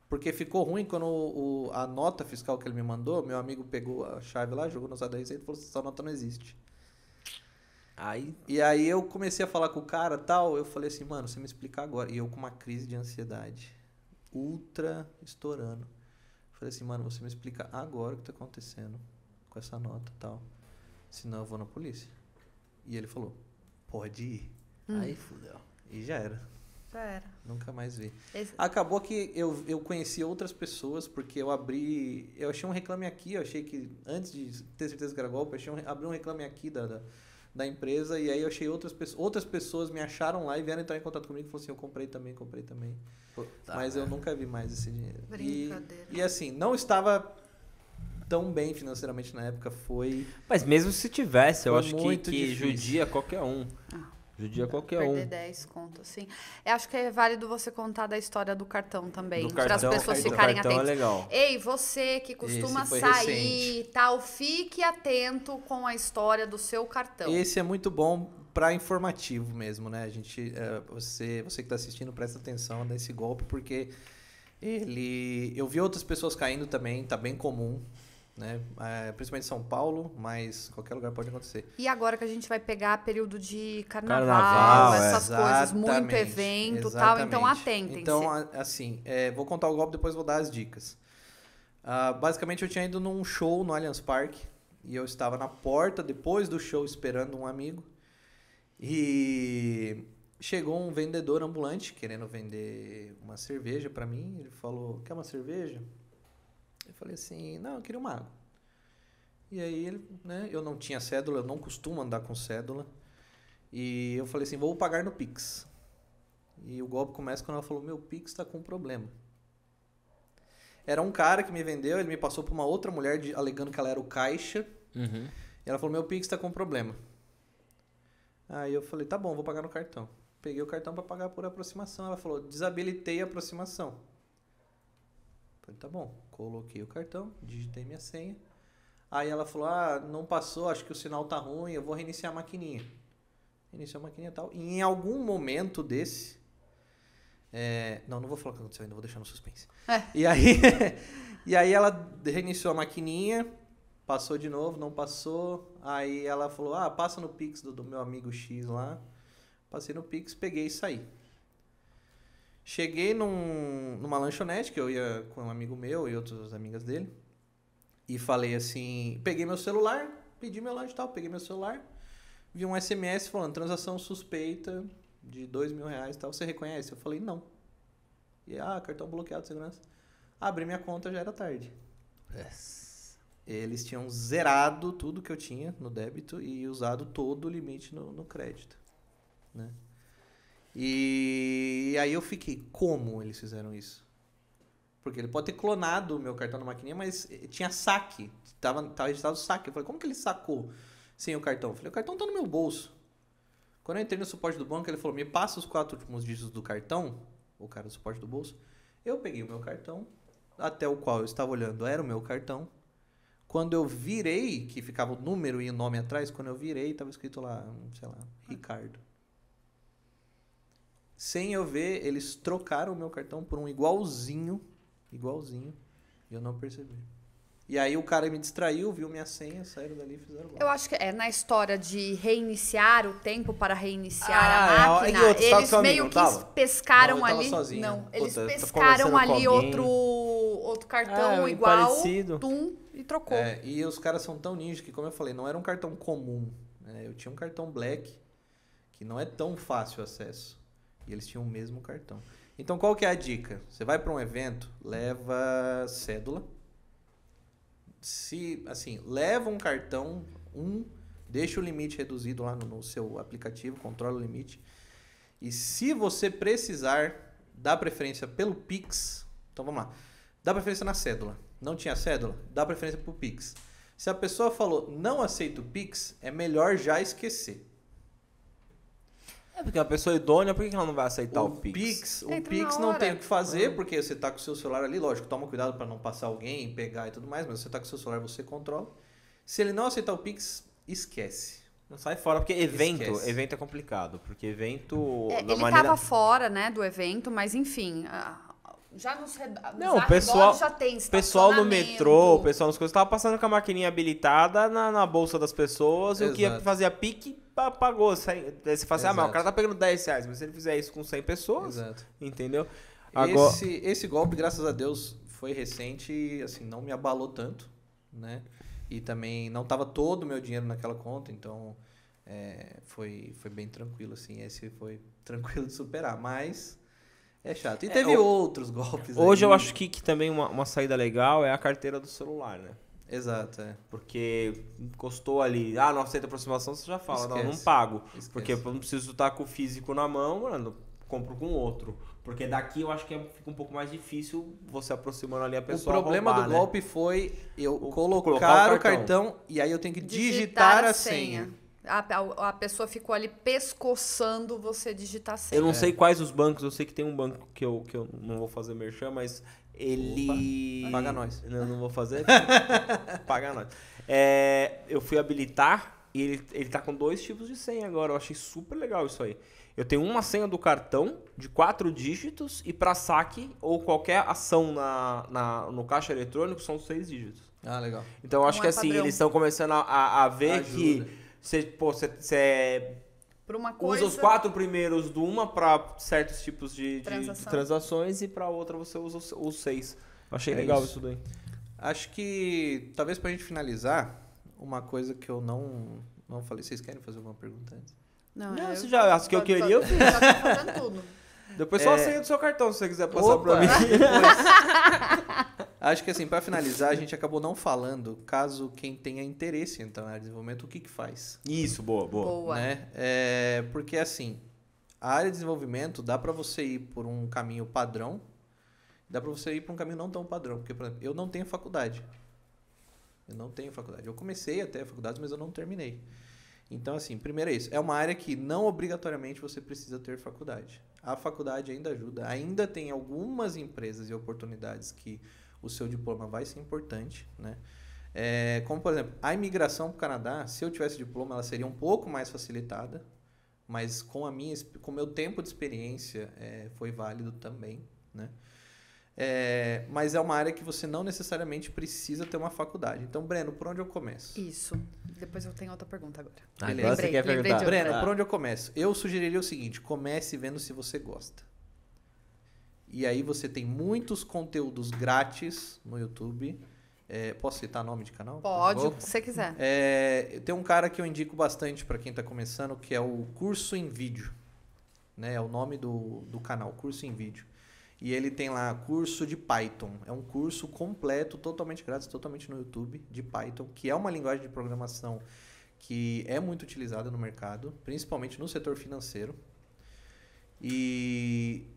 porque ficou ruim quando a nota fiscal que ele me mandou, meu amigo pegou a chave lá, jogou no site da Receita e falou assim, essa nota não existe. E aí eu comecei a falar com o cara tal, eu falei assim, mano, você me explicar agora. E eu com uma crise de ansiedade, ultra estourando. Falei assim, mano, você me explica agora o que tá acontecendo com essa nota e tal. Senão eu vou na polícia. E ele falou, pode ir. Aí fudeu. E já era. Já era. Nunca mais vi. Acabou que eu conheci outras pessoas, porque eu achei um Reclame Aqui, eu achei que, antes de ter certeza que era golpe, abri um Reclame Aqui da empresa, e aí eu achei outras pessoas me acharam lá e vieram entrar em contato comigo e falaram assim, eu comprei também. Puta, mas eu nunca vi mais esse dinheiro. Brincadeira. E assim, não estava tão bem financeiramente na época, foi... Mas mesmo se tivesse, eu Foi acho muito que difícil. judia qualquer um. Judia qualquer Perder um. 10 conto, assim. Eu acho que é válido você contar da história do cartão também, Do para as cartão, pessoas do ficarem cartão atentas. é legal. Ei, você que costuma Esse foi sair e recente. tal, fique atento com a história do seu cartão. Esse é muito bom para informativo mesmo, né? A gente, você que está assistindo, presta atenção nesse golpe, porque eu vi outras pessoas caindo também, tá bem comum, né? Principalmente em São Paulo, mas qualquer lugar pode acontecer. E agora que a gente vai pegar período de carnaval, Carnaval, essas coisas, muito Exatamente, evento e tal, então exatamente. atentem-se. Então, assim, vou contar o golpe, depois vou dar as dicas. Basicamente, eu tinha ido num show no Allianz Parque e eu estava na porta, depois do show, esperando um amigo. E chegou um vendedor ambulante querendo vender uma cerveja para mim. Ele falou, quer uma cerveja? Eu falei assim, não, eu queria uma água. E aí, ele, né, eu não tinha cédula, eu não costumo andar com cédula. E eu falei assim, vou pagar no Pix. E o golpe começa quando ela falou, meu Pix tá com problema. Era um cara que me vendeu, ele me passou por uma outra mulher alegando que ela era o caixa. Uhum. E ela falou, meu Pix tá com problema. Aí eu falei, tá bom, vou pagar no cartão. Peguei o cartão para pagar por aproximação. Ela falou, desabilitei a aproximação. Falei, tá bom. Coloquei o cartão, digitei minha senha. Aí ela falou, não passou, acho que o sinal tá ruim, eu vou reiniciar a maquininha. Reiniciou a maquininha e tal. E em algum momento desse... não vou falar o que aconteceu ainda, vou deixar no suspense. E aí ela reiniciou a maquininha, passou de novo, não passou. Aí ela falou, passa no Pix do meu amigo X lá. Passei no Pix, peguei e saí. Cheguei numa lanchonete, que eu ia com um amigo meu e outras amigas dele. E falei assim, peguei meu celular, pedi meu lanche e tal, peguei meu celular. Vi um SMS falando, transação suspeita de R$2.000 e tal, você reconhece? Eu falei, não. E, cartão bloqueado, segurança. Abri minha conta, já era tarde. Eles tinham zerado tudo que eu tinha no débito e usado todo o limite no crédito, né? E aí eu fiquei, como eles fizeram isso? Porque ele pode ter clonado o meu cartão na maquininha, mas tinha saque. Tava registrado saque. Eu falei, como que ele sacou sem o cartão? Eu falei, o cartão tá no meu bolso. Quando eu entrei no suporte do banco, ele falou, me passa os 4 últimos dígitos do cartão, o cara do suporte do bolso. Eu peguei o meu cartão, até o qual eu estava olhando era o meu cartão. Quando eu virei, que ficava o número e o nome atrás, quando eu virei, estava escrito lá, sei lá, Ricardo. Sem eu ver, eles trocaram o meu cartão por um igualzinho, e eu não percebi. E aí o cara me distraiu, viu minha senha, saíram dali e fizeram o golpe. Eu acho que é na história de reiniciar o tempo para reiniciar a e máquina, outro, eles tava meio não que tava? pescaram Não, eu tava ali. sozinho. Não, eles Puta, tô pescaram conversando ali com alguém. outro cartão igual, parecido. tum, e trocou. E os caras são tão ninjas que, como eu falei, não era um cartão comum, né? Eu tinha um cartão Black, que não é tão fácil o acesso. E eles tinham o mesmo cartão. Então, qual que é a dica? Você vai para um evento, leva cédula. Leva um cartão, deixa o limite reduzido lá no seu aplicativo, controla o limite. E se você precisar, dá preferência pelo Pix. Então, vamos lá. Dá preferência na cédula. Não tinha cédula? Dá preferência pro Pix. Se a pessoa falou, não aceita o Pix, é melhor já esquecer. Porque a pessoa idônea, por que ela não vai aceitar o Pix? O Entra Pix na não hora. tem o que fazer, porque você tá com o seu celular ali, lógico, toma cuidado para não passar alguém, pegar e tudo mais, mas você tá com o seu celular, você controla. Se ele não aceitar o Pix, esquece. Não sai fora, porque evento Esquece. é complicado. Porque evento... Ele estava fora, né, do evento, mas enfim... Já nos Não, o pessoal, já tem pessoal no estacionamento. metrô, o pessoal nas coisas, tava passando com a maquininha habilitada na bolsa das pessoas, e o que Exato. fazia pique, pagou. Aí você fala assim, mas o cara tá pegando R$10, mas se ele fizer isso com 100 pessoas, Exato. entendeu? Agora, Esse golpe, graças a Deus, foi recente e assim, não me abalou tanto, né? E também não tava todo o meu dinheiro naquela conta, então foi bem tranquilo, assim. Esse foi tranquilo de superar, mas... É chato. E teve outros golpes. Hoje aí. eu acho que também uma saída legal é a carteira do celular, né? Exato, Porque encostou ali, não aceita aproximação, você já fala, Esquece. não pago. Esquece. Porque eu não preciso estar com o físico na mão, mano, compro com outro. Porque daqui eu acho que fica um pouco mais difícil você aproximando ali a pessoa. O problema roubar, do golpe foi eu colocar colocar o o cartão e aí eu tenho que digitar a senha. A pessoa ficou ali pescoçando você digitar senha. Eu não sei quais os bancos, eu sei que tem um banco que eu não vou fazer merchan, mas ele... Opa, paga nós. Não vou fazer. Paga nós. Eu fui habilitar e ele tá com 2 tipos de senha agora. Eu achei super legal isso aí. Eu tenho uma senha do cartão de 4 dígitos e para saque ou qualquer ação no caixa eletrônico são 6 dígitos. Ah, legal. Então eu acho que assim, eles estão começando a ver Ajuda. que você Por uma coisa, usa os 4 primeiros de uma para certos tipos de transações e para outra você usa os 6. Achei legal isso daí. Acho que, talvez pra gente finalizar, uma coisa que eu não falei. Vocês querem fazer alguma pergunta antes? Não, Você já acho que eu queria, eu fiz. Já tô fazendo tudo. Depois só a senha do seu cartão, se você quiser passar pra mim. Acho que assim, para finalizar, a gente acabou não falando, caso quem tenha interesse em entrar na área de desenvolvimento, o que faz. Isso, boa. Né? Porque assim, a área de desenvolvimento dá para você ir por um caminho padrão, dá para você ir por um caminho não tão padrão. Porque, por exemplo, eu não tenho faculdade. Eu comecei até a faculdade, mas eu não terminei. Então, assim, primeiro é isso. É uma área que não obrigatoriamente você precisa ter faculdade. A faculdade ainda ajuda. Ainda tem algumas empresas e oportunidades que o seu diploma vai ser importante, né? Como, por exemplo, a imigração para o Canadá, se eu tivesse diploma, ela seria um pouco mais facilitada, mas com o meu tempo de experiência foi válido também, né? Mas é uma área que você não necessariamente precisa ter uma faculdade. Então, Breno, por onde eu começo? Isso. Depois eu tenho outra pergunta agora. Agora você quer perguntar. Breno, por onde eu começo? Eu sugeriria o seguinte, comece vendo se você gosta. E aí você tem muitos conteúdos grátis no YouTube. Posso citar nome de canal? Pode, o que você quiser. Tem um cara que eu indico bastante para quem está começando, que é o Curso em Vídeo. Né? É o nome do canal, Curso em Vídeo. E ele tem lá curso de Python. É um curso completo, totalmente grátis, totalmente no YouTube, de Python, que é uma linguagem de programação que é muito utilizada no mercado, principalmente no setor financeiro. E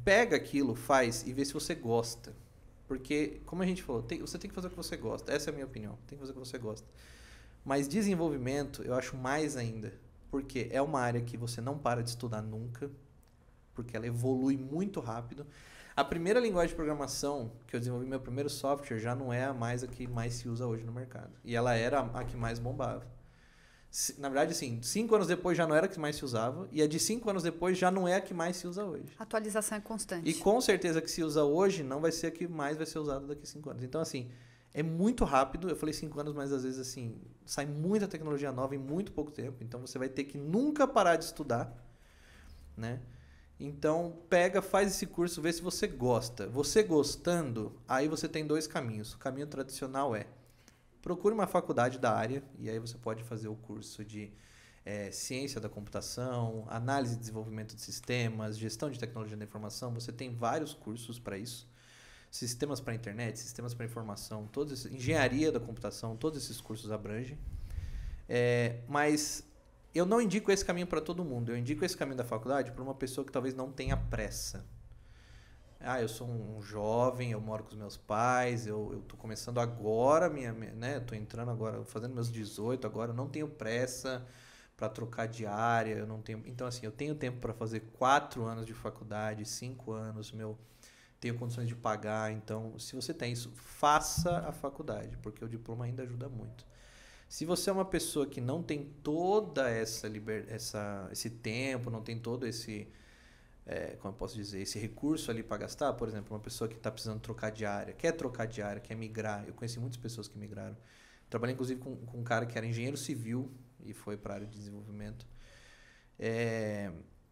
pega aquilo, faz e vê se você gosta. Porque, como a gente falou, você tem que fazer o que você gosta. Essa é a minha opinião. Tem que fazer o que você gosta. Mas desenvolvimento, eu acho mais ainda. Porque é uma área que você não para de estudar nunca. Porque ela evolui muito rápido. A primeira linguagem de programação que eu desenvolvi, meu primeiro software, já não é mais a que mais se usa hoje no mercado. E ela era a que mais bombava. Na verdade, assim, 5 anos depois já não era a que mais se usava. E a de 5 anos depois já não é a que mais se usa hoje. A atualização é constante. E com certeza que se usa hoje não vai ser a que mais vai ser usada daqui a 5 anos. Então, assim, é muito rápido. Eu falei 5 anos, mas às vezes, assim, sai muita tecnologia nova em muito pouco tempo. Então, você vai ter que nunca parar de estudar, né? Então, faz esse curso, vê se você gosta. Você gostando, aí você tem 2 caminhos. O caminho tradicional procure uma faculdade da área, e aí você pode fazer o curso de ciência da computação, análise e desenvolvimento de sistemas, gestão de tecnologia da informação. Você tem vários cursos para isso. Sistemas para internet, sistemas para informação, engenharia da computação, todos esses cursos abrangem. Mas eu não indico esse caminho para todo mundo. Eu indico esse caminho da faculdade para uma pessoa que talvez não tenha pressa. Eu sou um jovem, eu moro com os meus pais, eu tô começando agora, né? Tô entrando agora, fazendo meus 18 agora, eu não tenho pressa para trocar de área, eu não tenho... Então, assim, eu tenho tempo para fazer 4 anos de faculdade, 5 anos, tenho condições de pagar. Então, se você tem isso, faça a faculdade, porque o diploma ainda ajuda muito. Se você é uma pessoa que não tem toda esse tempo, não tem todo esse, como eu posso dizer, esse recurso ali para gastar, por exemplo, uma pessoa que está precisando trocar de área, quer migrar. Eu conheci muitas pessoas que migraram. Trabalhei, inclusive, com um cara que era engenheiro civil e foi para a área de desenvolvimento.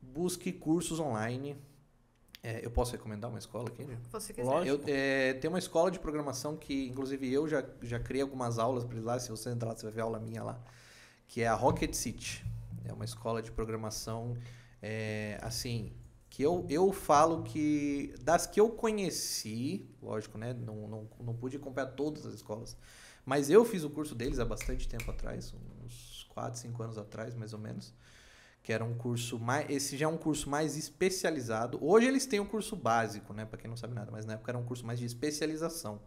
Busque cursos online. Eu posso recomendar uma escola aqui? Você quiser. Tem uma escola de programação que, inclusive, eu já criei algumas aulas para eles lá. Se você entrar lá, você vai ver a aula minha lá. Que é a Rocket City. É uma escola de programação, assim, que eu falo que... Das que eu conheci, lógico, né? Não pude acompanhar todas as escolas. Mas eu fiz o curso deles há bastante tempo atrás. Uns 4, 5 anos atrás, mais ou menos. Que era um curso esse já é um curso mais especializado. Hoje eles têm um curso básico, né, para quem não sabe nada, mas na época era um curso mais de especialização.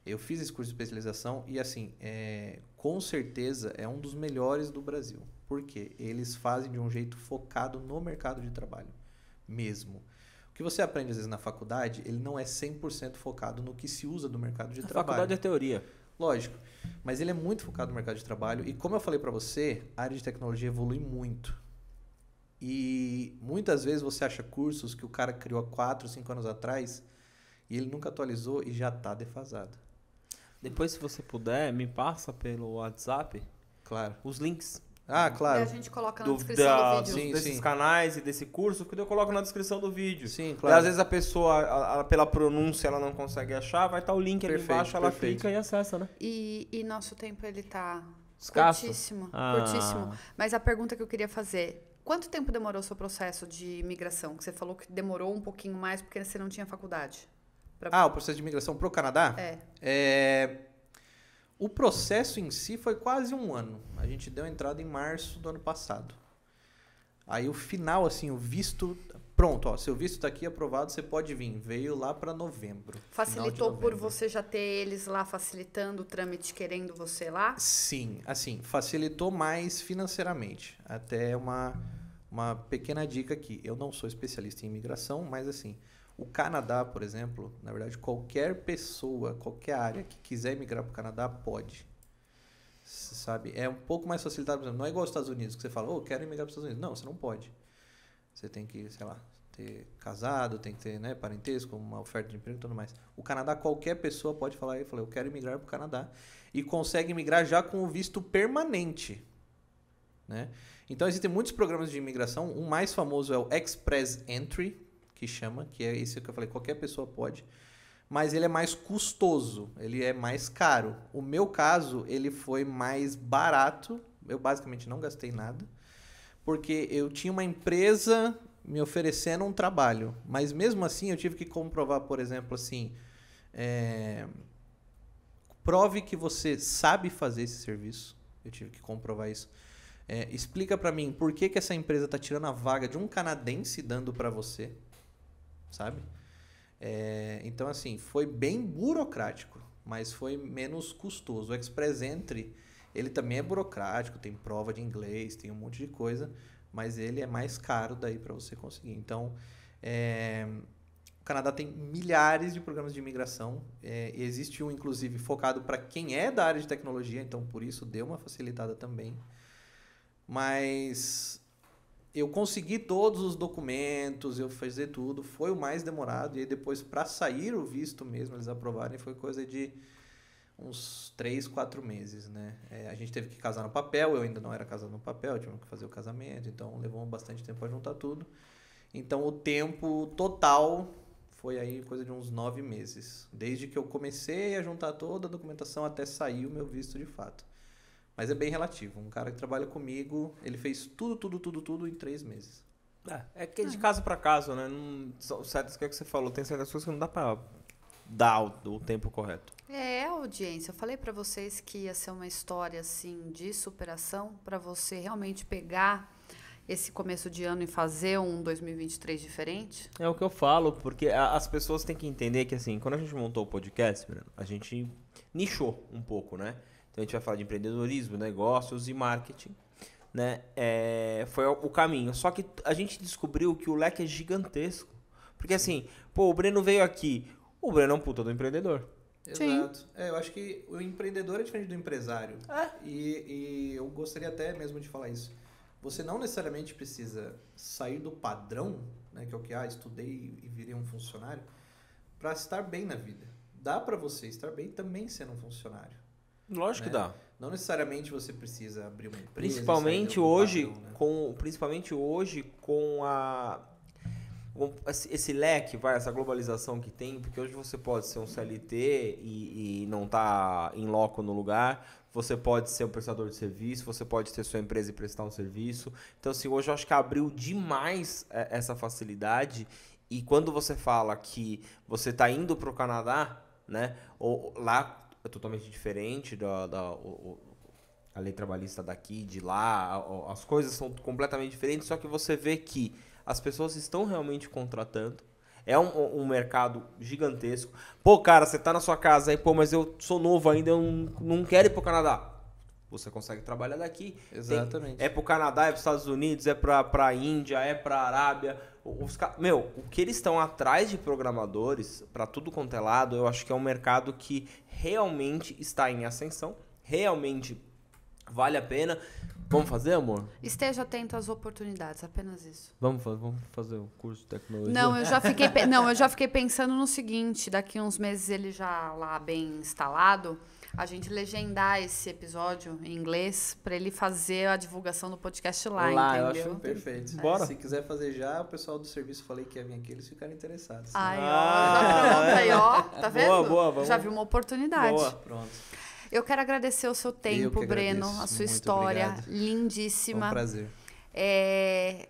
Eu fiz esse curso de especialização e, assim, com certeza é um dos melhores do Brasil. Por quê? Eles fazem de um jeito focado no mercado de trabalho mesmo. O que você aprende, às vezes, na faculdade, ele não é 100% focado no que se usa do mercado de trabalho. A faculdade é teoria. Lógico. Mas ele é muito focado no mercado de trabalho. E como eu falei para você, a área de tecnologia evolui muito. E muitas vezes você acha cursos que o cara criou há 4, 5 anos atrás e ele nunca atualizou e já está defasado. Depois, se você puder, me passa pelo WhatsApp, claro, os links. Ah, claro. E a gente coloca na descrição do vídeo. Desses canais e desse curso, que eu coloco na descrição do vídeo. Sim, claro. E às vezes a pessoa, pela pronúncia, ela não consegue achar, vai estar o link ali embaixo, ela clica e acessa, né? E nosso tempo, ele tá escasso. Curtíssimo. Mas a pergunta que eu queria fazer, quanto tempo demorou o seu processo de migração? Que você falou que demorou um pouquinho mais porque você não tinha faculdade. O processo de migração para o Canadá? O processo em si foi quase 1 ano. A gente deu entrada em março do ano passado. Aí o final, assim, o visto... Pronto, ó, seu visto está aqui aprovado, você pode vir. Veio lá para novembro. Facilitou por você já ter eles lá facilitando o trâmite, querendo você lá? Sim, assim, facilitou mais financeiramente. Até uma pequena dica aqui. Eu não sou especialista em imigração, mas assim... O Canadá, por exemplo, na verdade, qualquer pessoa, qualquer área que quiser migrar para o Canadá, pode. Sabe? É um pouco mais facilitado, por exemplo, não é igual aos Estados Unidos, que você fala, quero migrar para os Estados Unidos. Não, você não pode. Você tem que, sei lá, ter casado, tem que ter, né, parentesco, uma oferta de emprego e tudo mais. O Canadá, qualquer pessoa pode falar eu quero migrar para o Canadá. E consegue migrar já com o visto permanente. Né? Então, existem muitos programas de imigração. O mais famoso é o Express Entry, que chama, que é esse que eu falei, qualquer pessoa pode, mas ele é mais custoso, ele é mais caro. O meu caso, ele foi mais barato, eu basicamente não gastei nada, porque eu tinha uma empresa me oferecendo um trabalho, mas mesmo assim eu tive que comprovar, por exemplo, assim, prove que você sabe fazer esse serviço, eu tive que comprovar isso. Explica pra mim por que essa empresa está tirando a vaga de um canadense e dando para você. Sabe? Então, assim, foi bem burocrático, mas foi menos custoso. O Express Entry, ele também é burocrático, tem prova de inglês, tem um monte de coisa, mas ele é mais caro daí para você conseguir. Então, o Canadá tem milhares de programas de imigração. Existe um, inclusive, focado para quem é da área de tecnologia, então por isso deu uma facilitada também. Mas... eu consegui todos os documentos, eu fiz tudo, foi o mais demorado. E aí depois, para sair o visto mesmo, eles aprovarem, foi coisa de uns 3, 4 meses, né? A gente teve que casar no papel, eu ainda não era casado no papel, tivemos que fazer o casamento, então levou bastante tempo para juntar tudo. Então o tempo total foi aí coisa de uns 9 meses. Desde que eu comecei a juntar toda a documentação até sair o meu visto de fato. Mas é bem relativo. Um cara que trabalha comigo, ele fez tudo em 3 meses. É que de caso para caso, né? São certas coisas que você falou, tem certas coisas que não dá para dar o tempo correto. Audiência, eu falei para vocês que ia ser uma história assim de superação para você realmente pegar esse começo de ano e fazer um 2023 diferente? É o que eu falo, porque as pessoas têm que entender que assim, quando a gente montou o podcast, a gente nichou um pouco, né? Então a gente vai falar de empreendedorismo, negócios e marketing, né? Foi o caminho. Só que a gente descobriu que o leque é gigantesco. Porque assim, o Breno veio aqui. O Breno é um puta do empreendedor. Exato. Eu acho que o empreendedor é diferente do empresário. E eu gostaria até mesmo de falar isso. Você não necessariamente precisa sair do padrão, né, que é o que estudei e virei um funcionário, para estar bem na vida. Dá para você estar bem também sendo um funcionário. Lógico que dá. Não necessariamente você precisa abrir uma empresa. Principalmente hoje, com esse leque, essa globalização que tem, porque hoje você pode ser um CLT e não tá em loco no lugar, você pode ser um prestador de serviço, você pode ter sua empresa e prestar um serviço. Então, assim, hoje eu acho que abriu demais essa facilidade, e quando você fala que você tá indo pro Canadá, né, ou lá é totalmente diferente a lei trabalhista daqui, de lá, as coisas são completamente diferentes, só que você vê que as pessoas estão realmente contratando, É um mercado gigantesco. Pô, cara, você tá na sua casa aí, pô, mas eu sou novo ainda, eu não quero ir pro Canadá. Você consegue trabalhar daqui. Exatamente. É pro Canadá, é pros Estados Unidos, é pra Índia, é pra Arábia. O que eles estão atrás de programadores, pra tudo quanto é lado, eu acho que é um mercado que realmente está em ascensão. Realmente vale a pena. Vamos fazer, amor? Esteja atento às oportunidades, apenas isso. Vamos fazer um curso de tecnologia? Não, eu já fiquei pensando no seguinte, daqui uns meses ele já lá bem instalado, a gente legendar esse episódio em inglês para ele fazer a divulgação do podcast lá, eu entendeu? acho Perfeito. Bora. Se quiser fazer já, o pessoal do serviço falei que ia vir aqui, eles ficaram interessados. Aí, ó, já pronto aí, ó, tá vendo? Boa, vamos. Já viu uma oportunidade. Boa. Pronto. Eu quero agradecer o seu tempo, Breno, agradeço. a sua Muito história obrigado. lindíssima. Foi um prazer.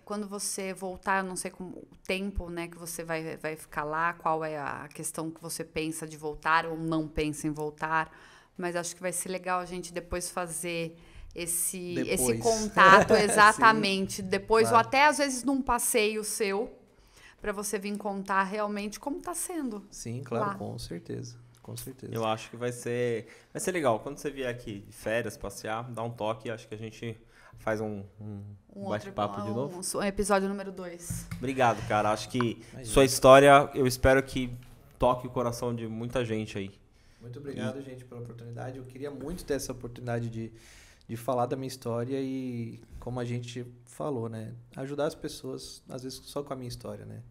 Quando você voltar, eu não sei como o tempo, né, que você vai ficar lá, qual é a questão que você pensa de voltar ou não pensa em voltar, mas acho que vai ser legal a gente depois fazer esse contato, exatamente, depois, claro. ou até às vezes num passeio seu, para você vir contar realmente como está sendo.Sim, claro, lá. com certeza. Com certeza. Eu acho que vai ser legal. Quando você vier aqui de férias, passear, dá um toque. Acho que a gente faz um bate-papo de novo. Um episódio número 2. Obrigado, cara. Acho que sua história, eu espero que toque o coração de muita gente aí. Muito obrigado, gente, pela oportunidade. Eu queria muito ter essa oportunidade de falar da minha história e, como a gente falou, né? Ajudar as pessoas, às vezes, só com a minha história, né?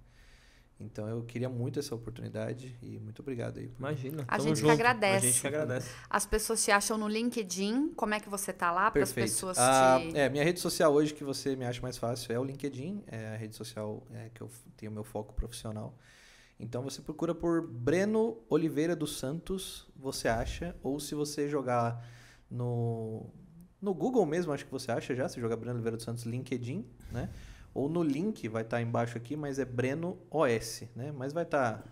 Então, eu queria muito essa oportunidade e muito obrigado aí. Imagina. A tamo gente que junto. agradece. A gente que agradece. As pessoas te acham no LinkedIn. Como é que você tá lá para as Perfeito. pessoas Minha rede social hoje que você me acha mais fácil é o LinkedIn. É a rede social que eu tenho meu foco profissional. Então, você procura por Breno Oliveira dos Santos, você acha. Ou se você jogar no Google mesmo, acho que você acha já. Se jogar Breno Oliveira dos Santos LinkedIn, né? Ou no link, vai estar embaixo aqui, mas é Breno OS, né? Mas vai estar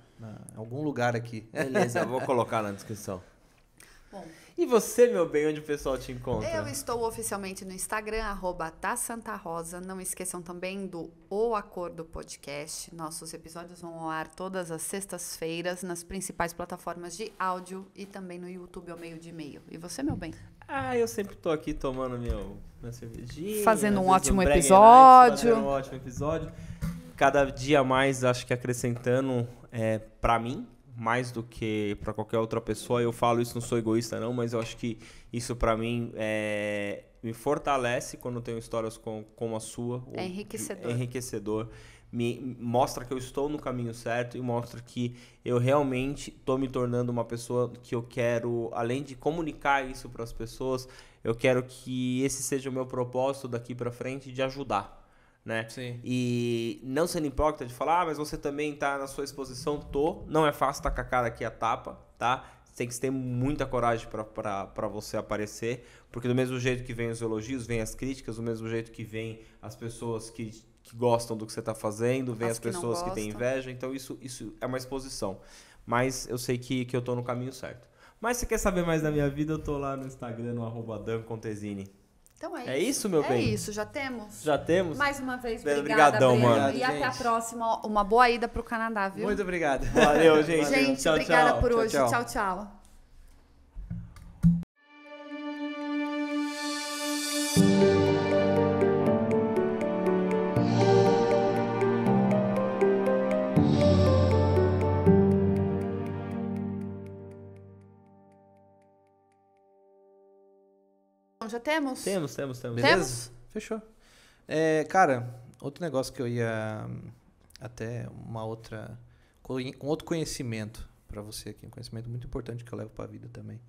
em algum lugar aqui. Beleza, eu vou colocar na descrição. Bom, E você, meu bem, onde o pessoal te encontra? eu estou oficialmente no Instagram, @tasantarosa. Não esqueçam também do O Acordo Podcast. Nossos episódios vão ao ar todas as sextas-feiras nas principais plataformas de áudio e também no YouTube ao 12h30. E você, meu bem? Eu sempre tô aqui tomando minha cervejinha. Fazendo às um vezes ótimo Brag episódio. Night, fazendo um ótimo episódio. Cada dia mais, acho que acrescentando pra mim, mais do que pra qualquer outra pessoa. Eu falo isso, não sou egoísta não, mas eu acho que isso pra mim me fortalece quando eu tenho histórias como a sua. É enriquecedor. Enriquecedor. Me mostra que eu estou no caminho certo e mostra que eu realmente estou me tornando uma pessoa que eu quero, além de comunicar isso para as pessoas, eu quero que esse seja o meu propósito daqui para frente de ajudar, né? Sim. E não sendo hipócrita de falar, mas você também está na sua exposição, não é fácil estar com a cara aqui a tapa, tá? Tem que ter muita coragem para você aparecer, porque do mesmo jeito que vem os elogios, vem as críticas, do mesmo jeito que vem as pessoas que gostam do que você está fazendo, vem as pessoas que têm inveja, então isso é uma exposição. Mas eu sei que eu estou no caminho certo. Mas se quer saber mais da minha vida, eu estou lá no Instagram, no @dancontesini. Então É isso, meu bem? É isso, já temos? Já temos? Mais uma vez, Obrigadão, Breno. mano. E até a Gente. próxima. Uma boa ida pro Canadá, viu? Muito obrigado. Valeu, gente. Gente, Tchau, obrigada tchau. por Tchau, hoje. tchau. Tchau, tchau. Já temos? Temos. Beleza? Fechou. Cara, outro negócio que eu ia até com outro conhecimento para você aqui, um conhecimento muito importante que eu levo para a vida também.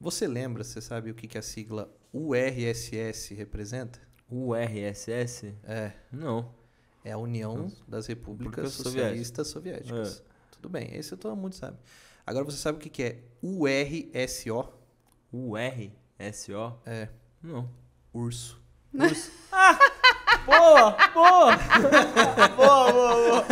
Você lembra, você sabe o que a sigla URSS representa? URSS? Não. É a União das Repúblicas Socialistas Soviéticas. Tudo bem, esse todo mundo sabe. Agora você sabe o que é URSO? URSO? Não. Urso. Boa! Boa! Boa!